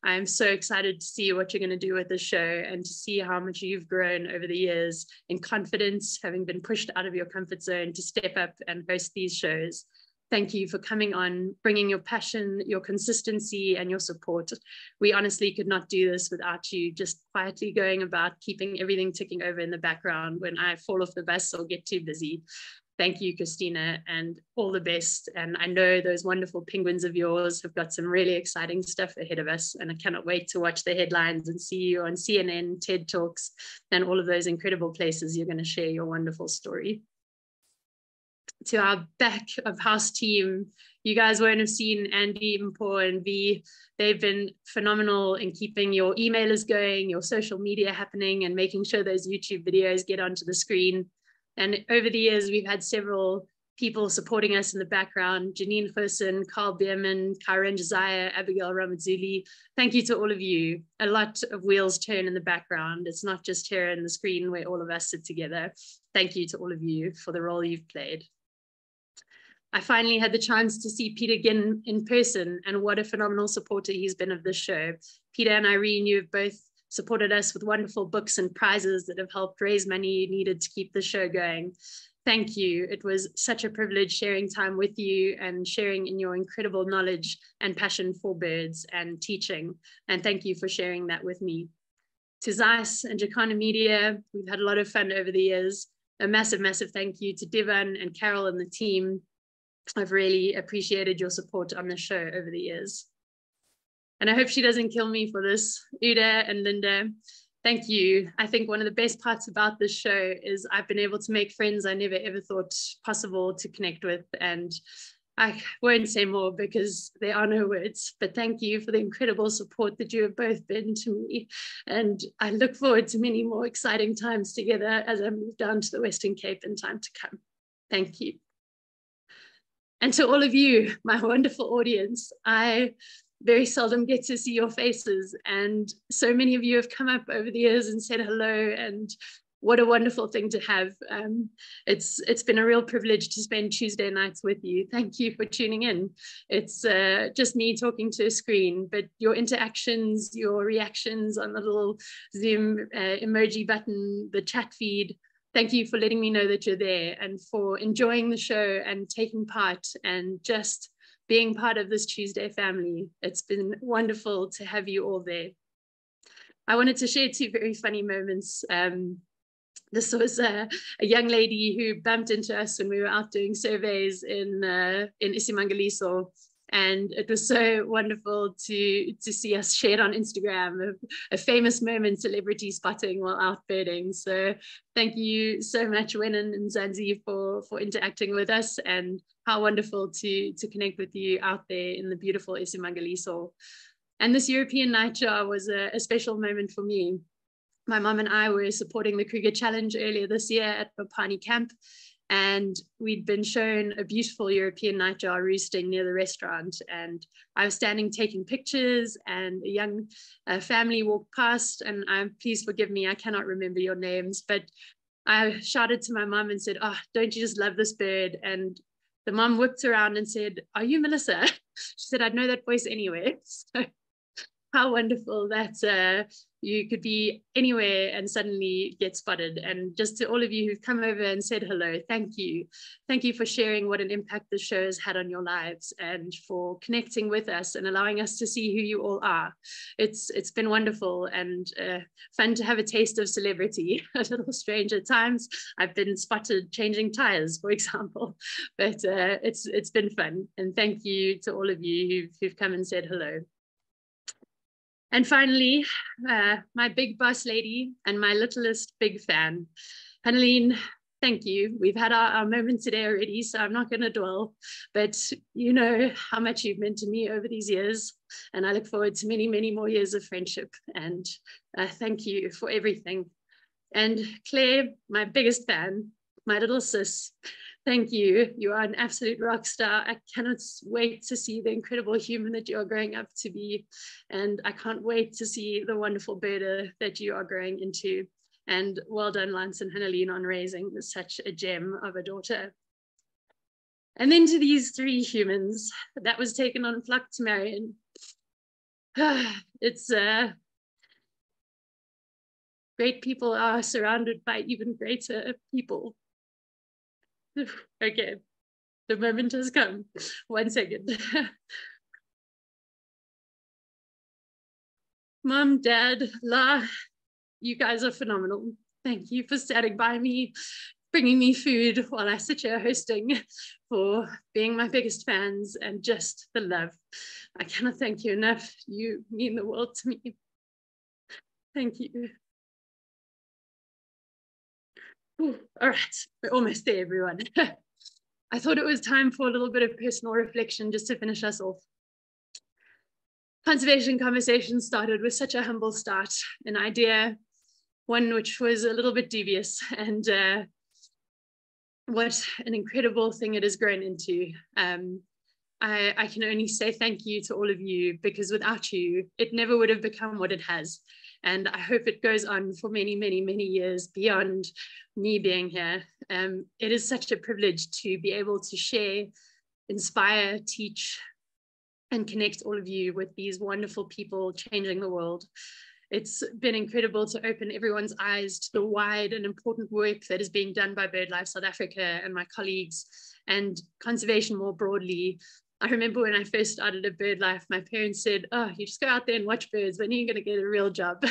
I am so excited to see what you're going to do with the show and to see how much you've grown over the years in confidence, having been pushed out of your comfort zone to step up and host these shows. Thank you for coming on, bringing your passion, your consistency, and your support. We honestly could not do this without you just quietly going about keeping everything ticking over in the background when I fall off the bus or get too busy. Thank you, Christina, and all the best. And I know those wonderful penguins of yours have got some really exciting stuff ahead of us, and I cannot wait to watch the headlines and see you on CNN, TED Talks, and all of those incredible places you're going to share your wonderful story. To our back of house team, you guys won't have seen Andy, Mpho, and V. They've been phenomenal in keeping your emailers going, your social media happening, and making sure those YouTube videos get onto the screen. And over the years, we've had several people supporting us in the background: Janine Fussen, Carl Bierman, Karen Josiah, Abigail Ramazzuli. Thank you to all of you. A lot of wheels turn in the background. It's not just here on the screen where all of us sit together. Thank you to all of you for the role you've played. I finally had the chance to see Peter again in person, and what a phenomenal supporter he's been of this show. Peter and Irene, you have both supported us with wonderful books and prizes that have helped raise money needed to keep the show going. Thank you. It was such a privilege sharing time with you and sharing in your incredible knowledge and passion for birds and teaching. And thank you for sharing that with me. To Zeiss and Jacana Media, we've had a lot of fun over the years. A massive, massive thank you to Divan and Carol and the team. I've really appreciated your support on the show over the years. And I hope she doesn't kill me for this. Uda and Linda, thank you. I think one of the best parts about this show is I've been able to make friends I never ever thought possible to connect with. And I won't say more because there are no words, but thank you for the incredible support that you have both been to me. And I look forward to many more exciting times together as I move down to the Western Cape in time to come. Thank you. And to all of you, my wonderful audience, I very seldom get to see your faces, and so many of you have come up over the years and said hello, and what a wonderful thing to have. It's been a real privilege to spend Tuesday nights with you. Thank you for tuning in. It's just me talking to a screen, but your interactions, your reactions on the little Zoom emoji button, the chat feed, thank you for letting me know that you're there and for enjoying the show and taking part and just being part of this Tuesday family. It's been wonderful to have you all there. I wanted to share two very funny moments. This was a young lady who bumped into us when we were out doing surveys in Isimangaliso. And it was so wonderful to see us shared on Instagram, a famous moment, celebrity spotting while out birding. So thank you so much, Wenan and Zanzi, for interacting with us, and how wonderful to connect with you out there in the beautiful Isimangaliso. And this European Nightjar was a special moment for me. My mum and I were supporting the Kruger Challenge earlier this year at Bapani Camp, and we'd been shown a beautiful European nightjar roosting near the restaurant. And I was standing taking pictures, and a young family walked past, and please forgive me, I cannot remember your names, but I shouted to my mum and said, "Oh, don't you just love this bird?" And the mum whipped around and said, "Are you Melissa?" She said, "I'd know that voice anyway." So how wonderful that you could be anywhere and suddenly get spotted. And just to all of you who've come over and said hello, thank you. Thank you for sharing what an impact the show has had on your lives and for connecting with us and allowing us to see who you all are. It's been wonderful and fun to have a taste of celebrity. A little strange at times. I've been spotted changing tires, for example, but it's been fun. And thank you to all of you who've come and said hello. And finally, my big boss lady and my littlest big fan, Hanneline, thank you. We've had our moment today already, so I'm not going to dwell, but you know how much you've meant to me over these years, and I look forward to many, many more years of friendship, and thank you for everything. And Claire, my biggest fan, my little sis, thank you. You are an absolute rock star. I cannot wait to see the incredible human that you are growing up to be. And I can't wait to see the wonderful birder that you are growing into. And well done, Lance and Hanneline, on raising such a gem of a daughter. And then to these three humans that was taken on Blocq to Marion. It's great people are surrounded by even greater people. Okay, the moment has come. 1 second. Mom, Dad, La, you guys are phenomenal. Thank you for standing by me, bringing me food while I sit here hosting, for being my biggest fans, and just the love. I cannot thank you enough. You mean the world to me. Thank you. Ooh, all right, we're almost there, everyone. I thought it was time for a little bit of personal reflection just to finish us off. Conservation conversation started with such a humble start, an idea, one which was a little bit dubious, and what an incredible thing it has grown into. I can only say thank you to all of you, because without you, it never would have become what it has. And I hope it goes on for many, many, many years beyond me being here. It is such a privilege to be able to share, inspire, teach, and connect all of you with these wonderful people changing the world. It's been incredible to open everyone's eyes to the wide and important work that is being done by BirdLife South Africa and my colleagues, and conservation more broadly. I remember when I first started at BirdLife, my parents said, "Oh, you just go out there and watch birds. When are you going to get a real job?"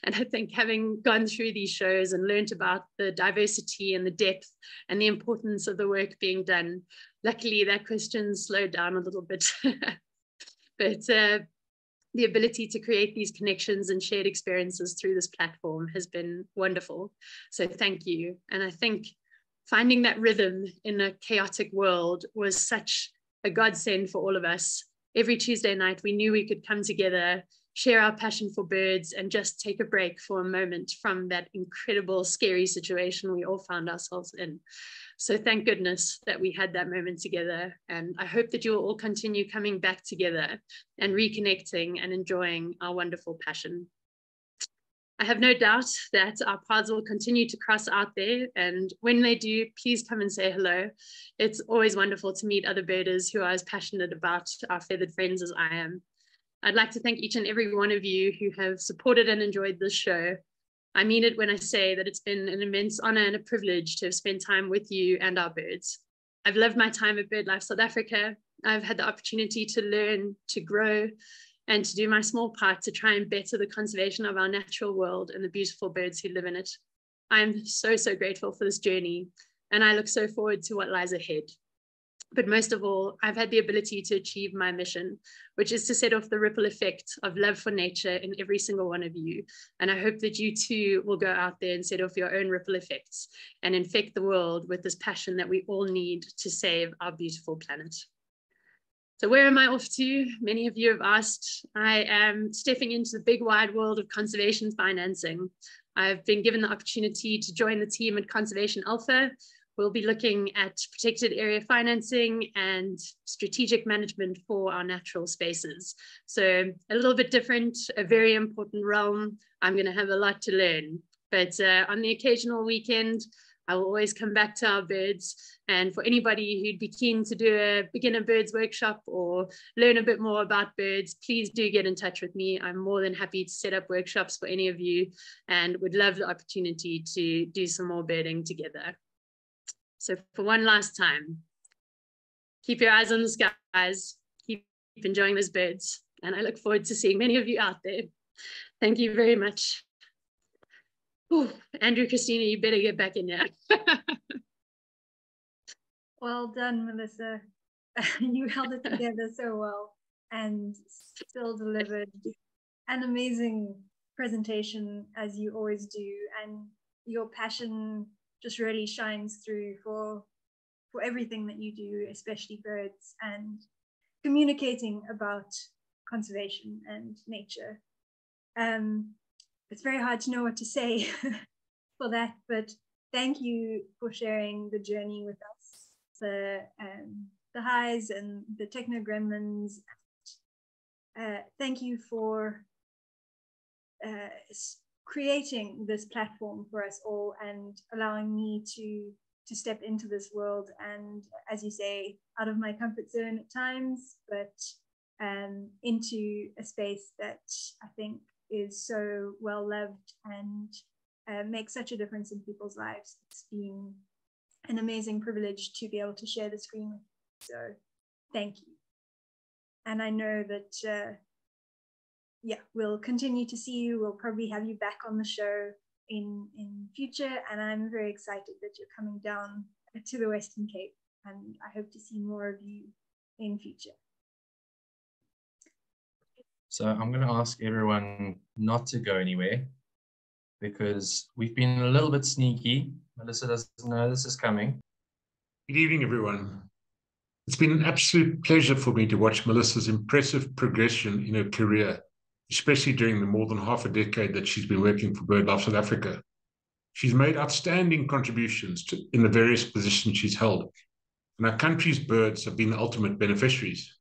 And I think having gone through these shows and learned about the diversity and the depth and the importance of the work being done, luckily that question slowed down a little bit. But the ability to create these connections and shared experiences through this platform has been wonderful. So thank you. And I think finding that rhythm in a chaotic world was such a godsend for all of us. Every Tuesday night, we knew we could come together, share our passion for birds, and just take a break for a moment from that incredible, scary situation we all found ourselves in. So thank goodness that we had that moment together. And I hope that you will all continue coming back together and reconnecting and enjoying our wonderful passion. I have no doubt that our paths will continue to cross out there, and when they do, please come and say hello. It's always wonderful to meet other birders who are as passionate about our feathered friends as I am. I'd like to thank each and every one of you who have supported and enjoyed this show. I mean it when I say that it's been an immense honor and a privilege to have spent time with you and our birds. I've loved my time at BirdLife South Africa. I've had the opportunity to learn, to grow, and to do my small part to try and better the conservation of our natural world and the beautiful birds who live in it. I'm so, so grateful for this journey, and I look so forward to what lies ahead. But most of all, I've had the ability to achieve my mission, which is to set off the ripple effect of love for nature in every single one of you. And I hope that you too will go out there and set off your own ripple effects and infect the world with this passion that we all need to save our beautiful planet. So where am I off to? Many of you have asked. I am stepping into the big wide world of conservation financing. I've been given the opportunity to join the team at Conservation Alpha. We'll be looking at protected area financing and strategic management for our natural spaces. So a little bit different, a very important realm. I'm going to have a lot to learn, but on the occasional weekend, I will always come back to our birds. And for anybody who'd be keen to do a beginner birds workshop or learn a bit more about birds, please do get in touch with me. I'm more than happy to set up workshops for any of you and would love the opportunity to do some more birding together. So for one last time, keep your eyes on the skies, keep enjoying those birds. And I look forward to seeing many of you out there. Thank you very much. Ooh, Andrew, Christina, you better get back in there.
Well done, Melissa. You held it together so well and still delivered an amazing presentation, as you always do. And your passion just really shines through for everything that you do, especially birds, and communicating about conservation and nature. It's very hard to know what to say for that, but thank you for sharing the journey with us, the highs and the techno gremlins. Thank you for creating this platform for us all and allowing me to step into this world and, as you say, out of my comfort zone at times, but into a space that I think is so well loved and makes such a difference in people's lives. It's been an amazing privilege to be able to share the screen with you. So thank you. And I know that yeah, we'll continue to see you. We'll probably have you back on the show in future, and I'm very excited that you're coming down to the Western Cape, and I hope to see more of you in future.
So I'm going to ask everyone not to go anywhere because we've been a little bit sneaky. Melissa doesn't know this is coming.
Good evening, everyone. It's been an absolute pleasure for me to watch Melissa's impressive progression in her career, especially during the more than half a decade that she's been working for BirdLife South Africa. She's made outstanding contributions in the various positions she's held, and our country's birds have been the ultimate beneficiaries.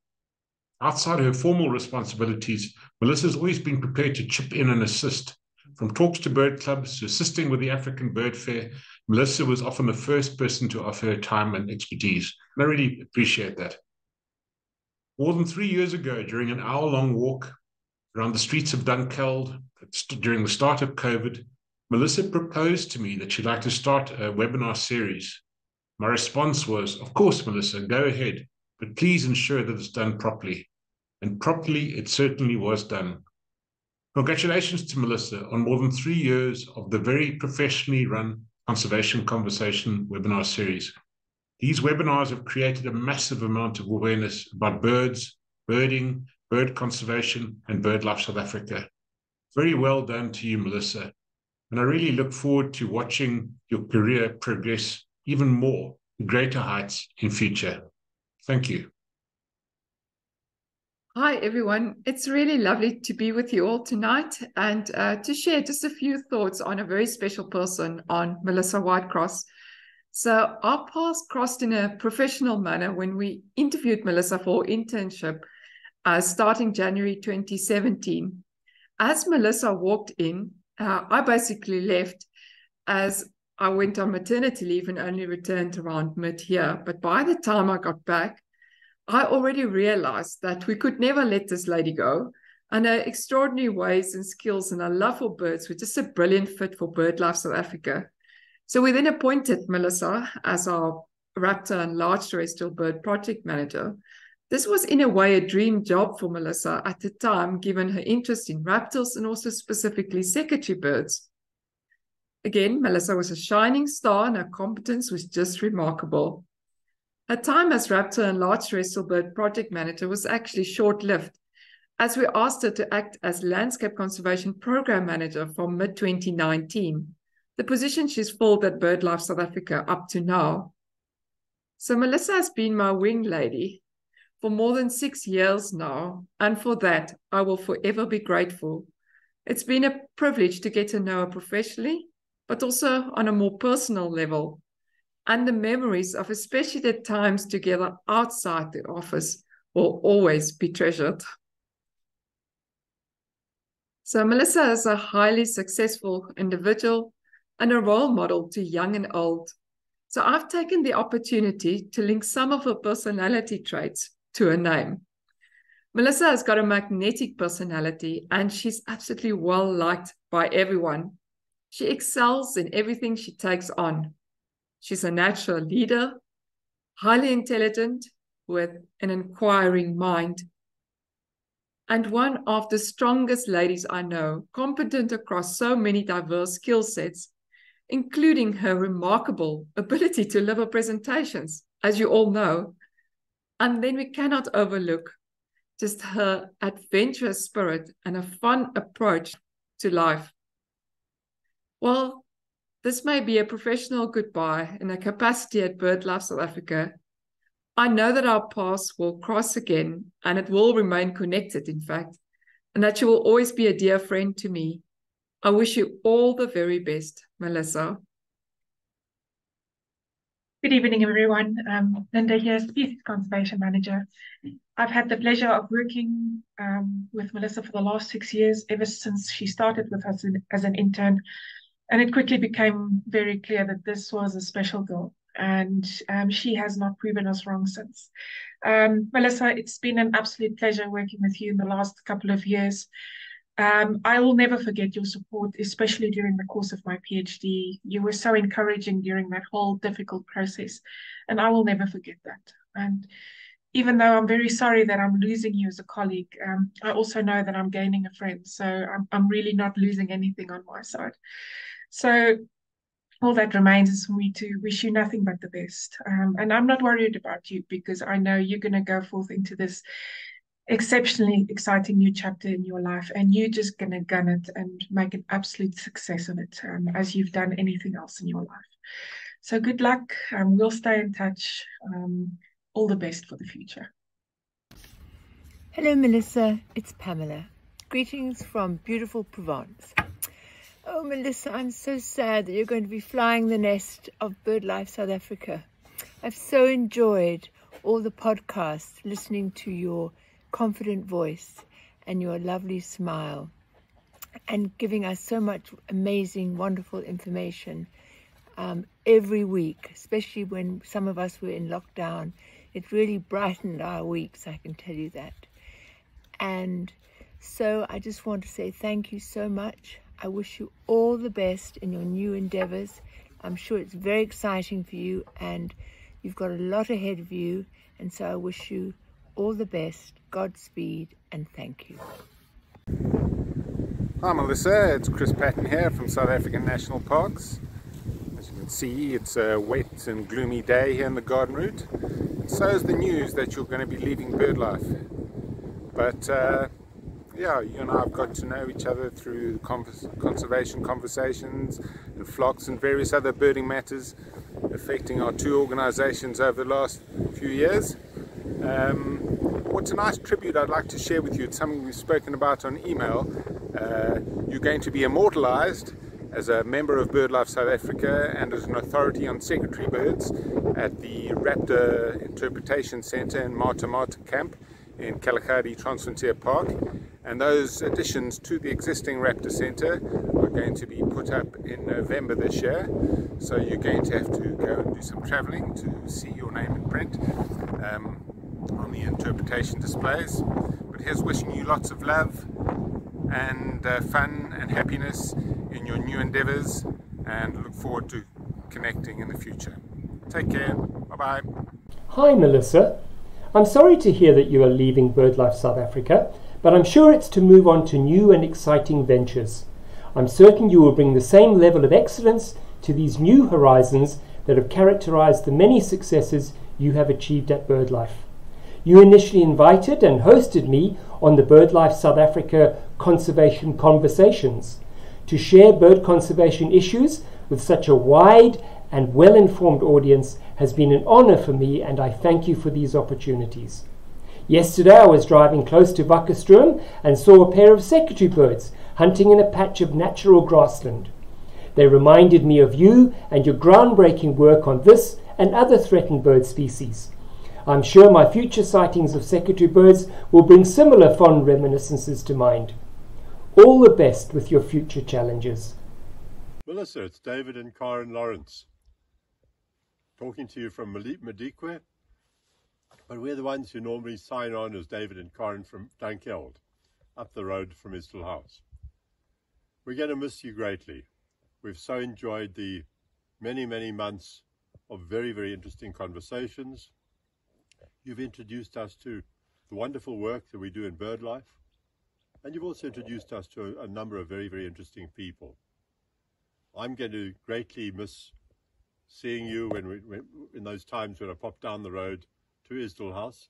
Outside her formal responsibilities, Melissa's always been prepared to chip in and assist. From talks to bird clubs to assisting with the African Bird Fair, Melissa was often the first person to offer her time and expertise, and I really appreciate that. More than 3 years ago, during an hour-long walk around the streets of Dunkeld during the start of COVID, Melissa proposed to me that she'd like to start a webinar series. My response was, of course, Melissa, go ahead, but please ensure that it's done properly. And properly, it certainly was done. Congratulations to Melissa on more than 3 years of the very professionally run Conservation Conversation webinar series. These webinars have created a massive amount of awareness about birds, birding, bird conservation, and BirdLife South Africa. Very well done to you, Melissa. And I really look forward to watching your career progress even more to greater heights in future. Thank you.
Hi, everyone. It's really lovely to be with you all tonight and to share just a few thoughts on a very special person, on Melissa Whitecross. So our paths crossed in a professional manner when we interviewed Melissa for internship starting January 2017. As Melissa walked in, I basically left as I went on maternity leave and only returned around mid-year. But by the time I got back, I already realized that we could never let this lady go, and her extraordinary ways and skills and her love for birds were just a brilliant fit for BirdLife South Africa. So we then appointed Melissa as our raptor and large terrestrial bird project manager. This was in a way a dream job for Melissa at the time, given her interest in raptors and also specifically secretary birds. Again, Melissa was a shining star and her competence was just remarkable. Her time as raptor and large terrestrial bird project manager was actually short-lived, as we asked her to act as landscape conservation program manager from mid-2019, the position she's filled at BirdLife South Africa up to now. So Melissa has been my wing lady for more than 6 years now, and for that, I will forever be grateful. It's been a privilege to get to know her professionally, but also on a more personal level. And the memories of especially the times together outside the office will always be treasured. So Melissa is a highly successful individual and a role model to young and old. So I've taken the opportunity to link some of her personality traits to her name. Melissa has got a magnetic personality and she's absolutely well liked by everyone. She excels in everything she takes on. She's a natural leader, highly intelligent, with an inquiring mind, and one of the strongest ladies I know, competent across so many diverse skill sets, including her remarkable ability to deliver presentations, as you all know. And then we cannot overlook just her adventurous spirit and a fun approach to life. Well, this may be a professional goodbye in a capacity at BirdLife South Africa. I know that our paths will cross again and it will remain connected, in fact, and that you will always be a dear friend to me. I wish you all the very best, Melissa.
Good evening, everyone. Linda here, Species Conservation Manager. I've had the pleasure of working with Melissa for the last 6 years, ever since she started with us as an intern. And it quickly became very clear that this was a special girl, and she has not proven us wrong since. Melissa, it's been an absolute pleasure working with you in the last couple of years. I will never forget your support, especially during the course of my PhD. You were so encouraging during that whole difficult process, and I will never forget that. And even though I'm very sorry that I'm losing you as a colleague, I also know that I'm gaining a friend, so I'm really not losing anything on my side. So all that remains is for me to wish you nothing but the best. And I'm not worried about you because I know you're going to go forth into this exceptionally exciting new chapter in your life, and you're just going to gun it and make an absolute success of it, as you've done anything else in your life. So good luck. We'll stay in touch. All the best for the future.
Hello, Melissa. It's Pamela. Greetings from beautiful Provence. Oh, Melissa, I'm so sad that you're going to be flying the nest of BirdLife South Africa. I've so enjoyed all the podcasts, listening to your confident voice and your lovely smile, and giving us so much amazing, wonderful information every week, especially when some of us were in lockdown. It really brightened our weeks, I can tell you that. And So I just want to say thank you so much. I wish you all the best in your new endeavors. I'm sure it's very exciting for you and you've got a lot ahead of you. And so I wish you all the best, Godspeed, and thank you.
Hi Melissa, it's Chris Patton here from South African National Parks. As you can see, it's a wet and gloomy day here in the garden route. And so is the news that you're going to be leaving BirdLife. But yeah, you and I have got to know each other through conservation conversations and flocks and various other birding matters affecting our two organisations over the last few years. What's a nice tribute I'd like to share with you, it's something we've spoken about on email. You're going to be immortalised as a member of BirdLife South Africa and as an authority on secretary birds at the Raptor Interpretation Centre in Mata Mata Camp in Kalahari Transfrontier Park. And those additions to the existing Raptor Centre are going to be put up in November this year. So you're going to have to go and do some travelling to see your name in print on the interpretation displays. But here's wishing you lots of love and fun and happiness in your new endeavours, and look forward to connecting in the future. Take care. Bye-bye.
Hi Melissa. I'm sorry to hear that you are leaving BirdLife South Africa, but I'm sure it's to move on to new and exciting ventures. I'm certain you will bring the same level of excellence to these new horizons that have characterised the many successes you have achieved at BirdLife. You initially invited and hosted me on the BirdLife South Africa Conservation Conversations to share bird conservation issues with such a wide and well-informed audience has been an honour for me, and I thank you for these opportunities. Yesterday I was driving close to Wakkerstroom and saw a pair of secretary birds hunting in a patch of natural grassland. They reminded me of you and your groundbreaking work on this and other threatened bird species. I'm sure my future sightings of secretary birds will bring similar fond reminiscences to mind. All the best with your future challenges.
Melissa, it's David and Karen Lawrence. Talking to you from Madikwe, but we're the ones who normally sign on as David and Karen from Dunkeld, up the road from Istel House. We're going to miss you greatly. We've so enjoyed the many, many months of very, very interesting conversations. You've introduced us to the wonderful work that we do in BirdLife, and you've also introduced us to a number of very, very interesting people. I'm going to greatly miss seeing you in those times when I pop down the road to Istel House,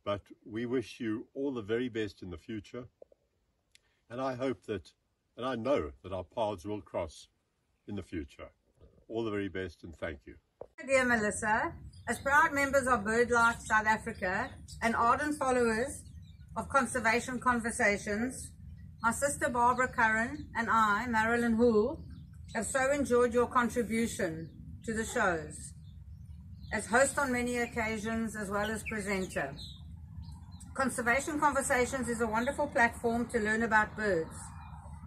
but we wish you all the very best in the future, and I hope that, and I know that our paths will cross in the future. All the very best, and thank you.
Dear Melissa, as proud members of BirdLife South Africa and ardent followers of Conservation Conversations, my sister Barbara Curran and I, Marilyn Houle, have so enjoyed your contribution to the shows, as host on many occasions as well as presenter. Conservation Conversations is a wonderful platform to learn about birds,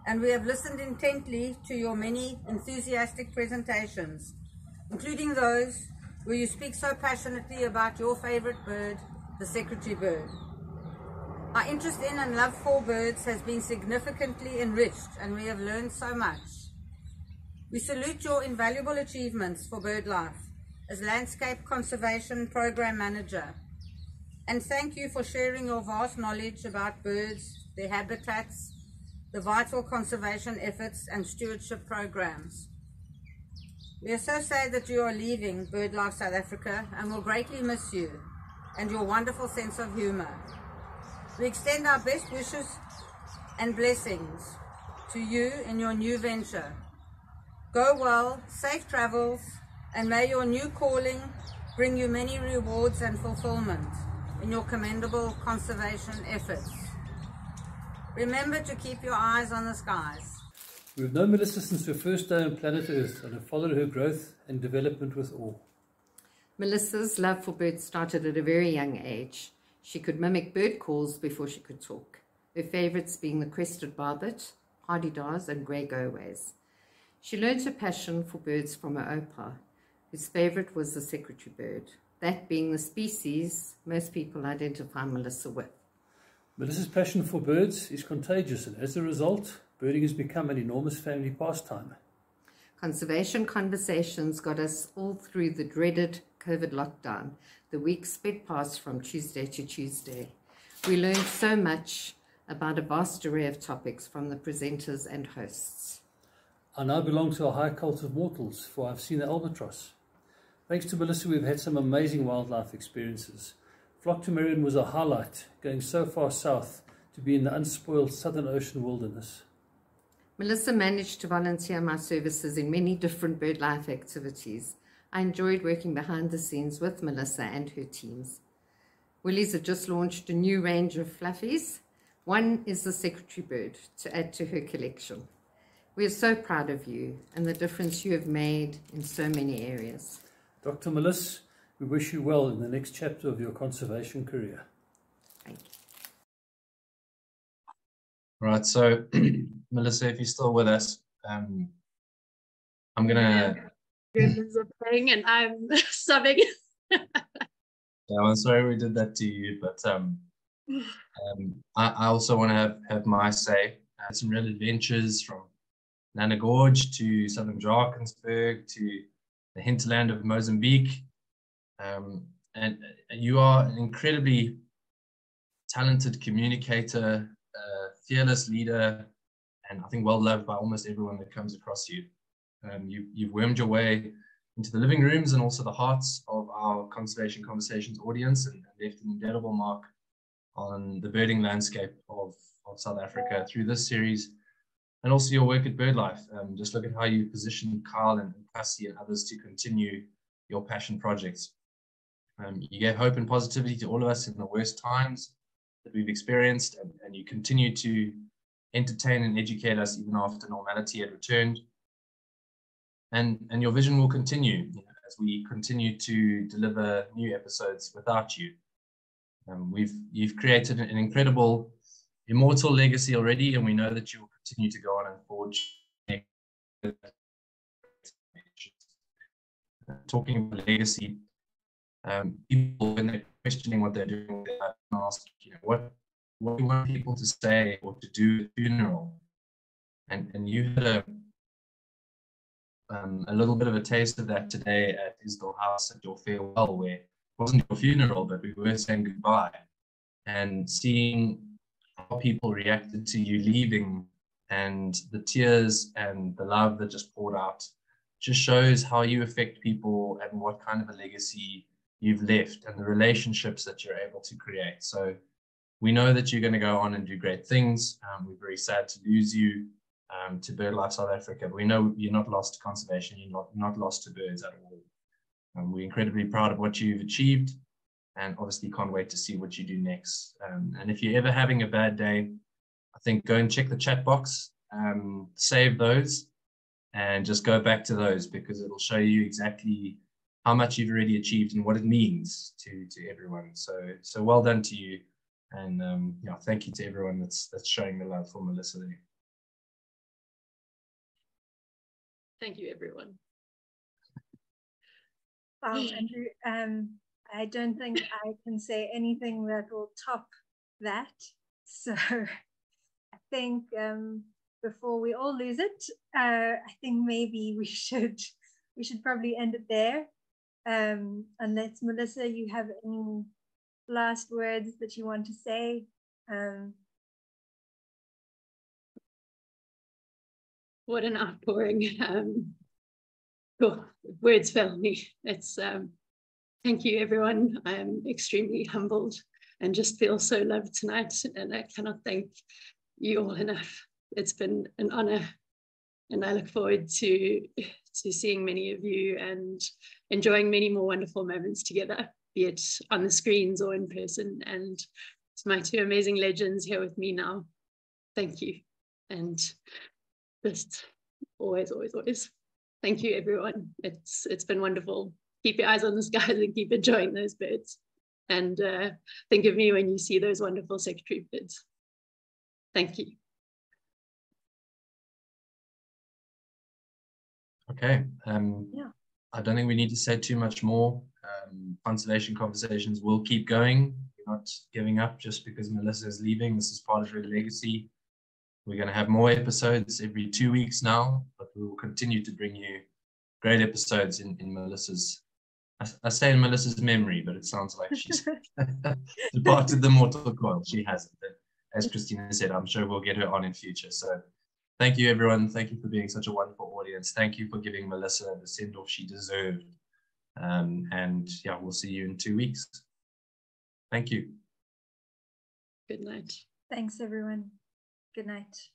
and we have listened intently to your many enthusiastic presentations, including those where you speak so passionately about your favorite bird, the secretary bird. Our interest in and love for birds has been significantly enriched, and we have learned so much. We salute your invaluable achievements for BirdLife as Landscape Conservation Program Manager, and thank you for sharing your vast knowledge about birds, their habitats, the vital conservation efforts and stewardship programs. We are so sad that you are leaving BirdLife South Africa and will greatly miss you and your wonderful sense of humour. We extend our best wishes and blessings to you in your new venture. Go well, safe travels, and may your new calling bring you many rewards and fulfillment in your commendable conservation efforts. Remember to keep your eyes on the skies.
We've known Melissa since her first day on planet Earth and have followed her growth and development with awe.
Melissa's love for birds started at a very young age. She could mimic bird calls before she could talk, her favourites being the crested barbet, hardydars and grey go-aways. She learned her passion for birds from her opa, whose favourite was the secretary bird, that being the species most people identify Melissa with.
Melissa's passion for birds is contagious, and as a result, birding has become an enormous family pastime.
Conservation conversations got us all through the dreaded COVID lockdown. The week sped past from Tuesday to Tuesday. We learned so much about a vast array of topics from the presenters and hosts.
I now belong to a high cult of mortals, for I've seen the albatross. Thanks to Melissa, we've had some amazing wildlife experiences. Blocq to Marion was a highlight, going so far south to be in the unspoiled Southern Ocean wilderness.
Melissa managed to volunteer my services in many different BirdLife activities. I enjoyed working behind the scenes with Melissa and her teams. Willie's have just launched a new range of fluffies. One is the secretary bird to add to her collection. We are so proud of you and the difference you have made in so many areas.
Dr. Melissa, we wish you well in the next chapter of your conservation career.
Thank you.
Right, so Melissa, if you're still with us, I'm gonna.
Goodness of playing, and I'm subbing.
Yeah, I'm sorry we did that to you, but I also want to have my say. Some real adventures from Nana Gorge to southern Drakensberg to the hinterland of Mozambique. And you are an incredibly talented communicator, fearless leader, and I think well loved by almost everyone that comes across you. You've wormed your way into the living rooms and also the hearts of our Conservation Conversations audience and left an indelible mark on the birding landscape of South Africa through this series, and also your work at BirdLife. Just look at how you positioned Carl and Cassie and others to continue your passion projects. You gave hope and positivity to all of us in the worst times that we've experienced, and you continue to entertain and educate us even after normality had returned. And your vision will continue as we continue to deliver new episodes without you. You've created an incredible, immortal legacy already, and we know that you will continue to go on and forge. Talking about legacy, people, when they're questioning what they're doing, they ask, what do you want people to say or to do at a funeral? And you had a little bit of a taste of that today at Isdale House at your farewell, where it wasn't your funeral, but we were saying goodbye, and seeing how people reacted to you leaving and the tears and the love that just poured out just shows how you affect people and what kind of a legacy you've left and the relationships that you're able to create. So we know that you're going to go on and do great things. We're very sad to lose you to BirdLife South Africa, but we know you're not lost to conservation, you're not lost to birds at all. We're incredibly proud of what you've achieved, and obviously can't wait to see what you do next. And if you're ever having a bad day, I think go and check the chat box, save those, and just go back to those, because it'll show you exactly how much you've already achieved and what it means to everyone. So well done to you, and thank you to everyone that's showing the love for Melissa there.
Thank you, everyone.
Wow, Andrew, I don't think I can say anything that will top that. So I think before we all lose it, I think maybe we should probably end it there. Unless, Melissa, you have any last words that you want to say.
What an outpouring. Words fail me. It's thank you, everyone. I'm extremely humbled and just feel so loved tonight, and I cannot thank you all enough. It's been an honor, and I look forward to seeing many of you and enjoying many more wonderful moments together, be it on the screens or in person. And to my two amazing legends here with me now, thank you. And just always, always, always, thank you, everyone. It's been wonderful. Keep your eyes on the skies and keep enjoying those birds. And think of me when you see those wonderful secretary birds. Thank you.
Okay. I don't think we need to say too much more. Conservation Conversations will keep going. We're not giving up just because Melissa is leaving. This is part of her legacy. We're going to have more episodes every 2 weeks now, but we will continue to bring you great episodes in Melissa's, I say in Melissa's memory, but it sounds like she's departed the mortal coil. She hasn't. But as Christina said, I'm sure we'll get her on in future. So thank you, everyone. Thank you for being such a wonderful audience. Thank you for giving Melissa the send-off she deserved. And yeah, we'll see you in 2 weeks. Thank you.
Good night.
Thanks, everyone. Good night.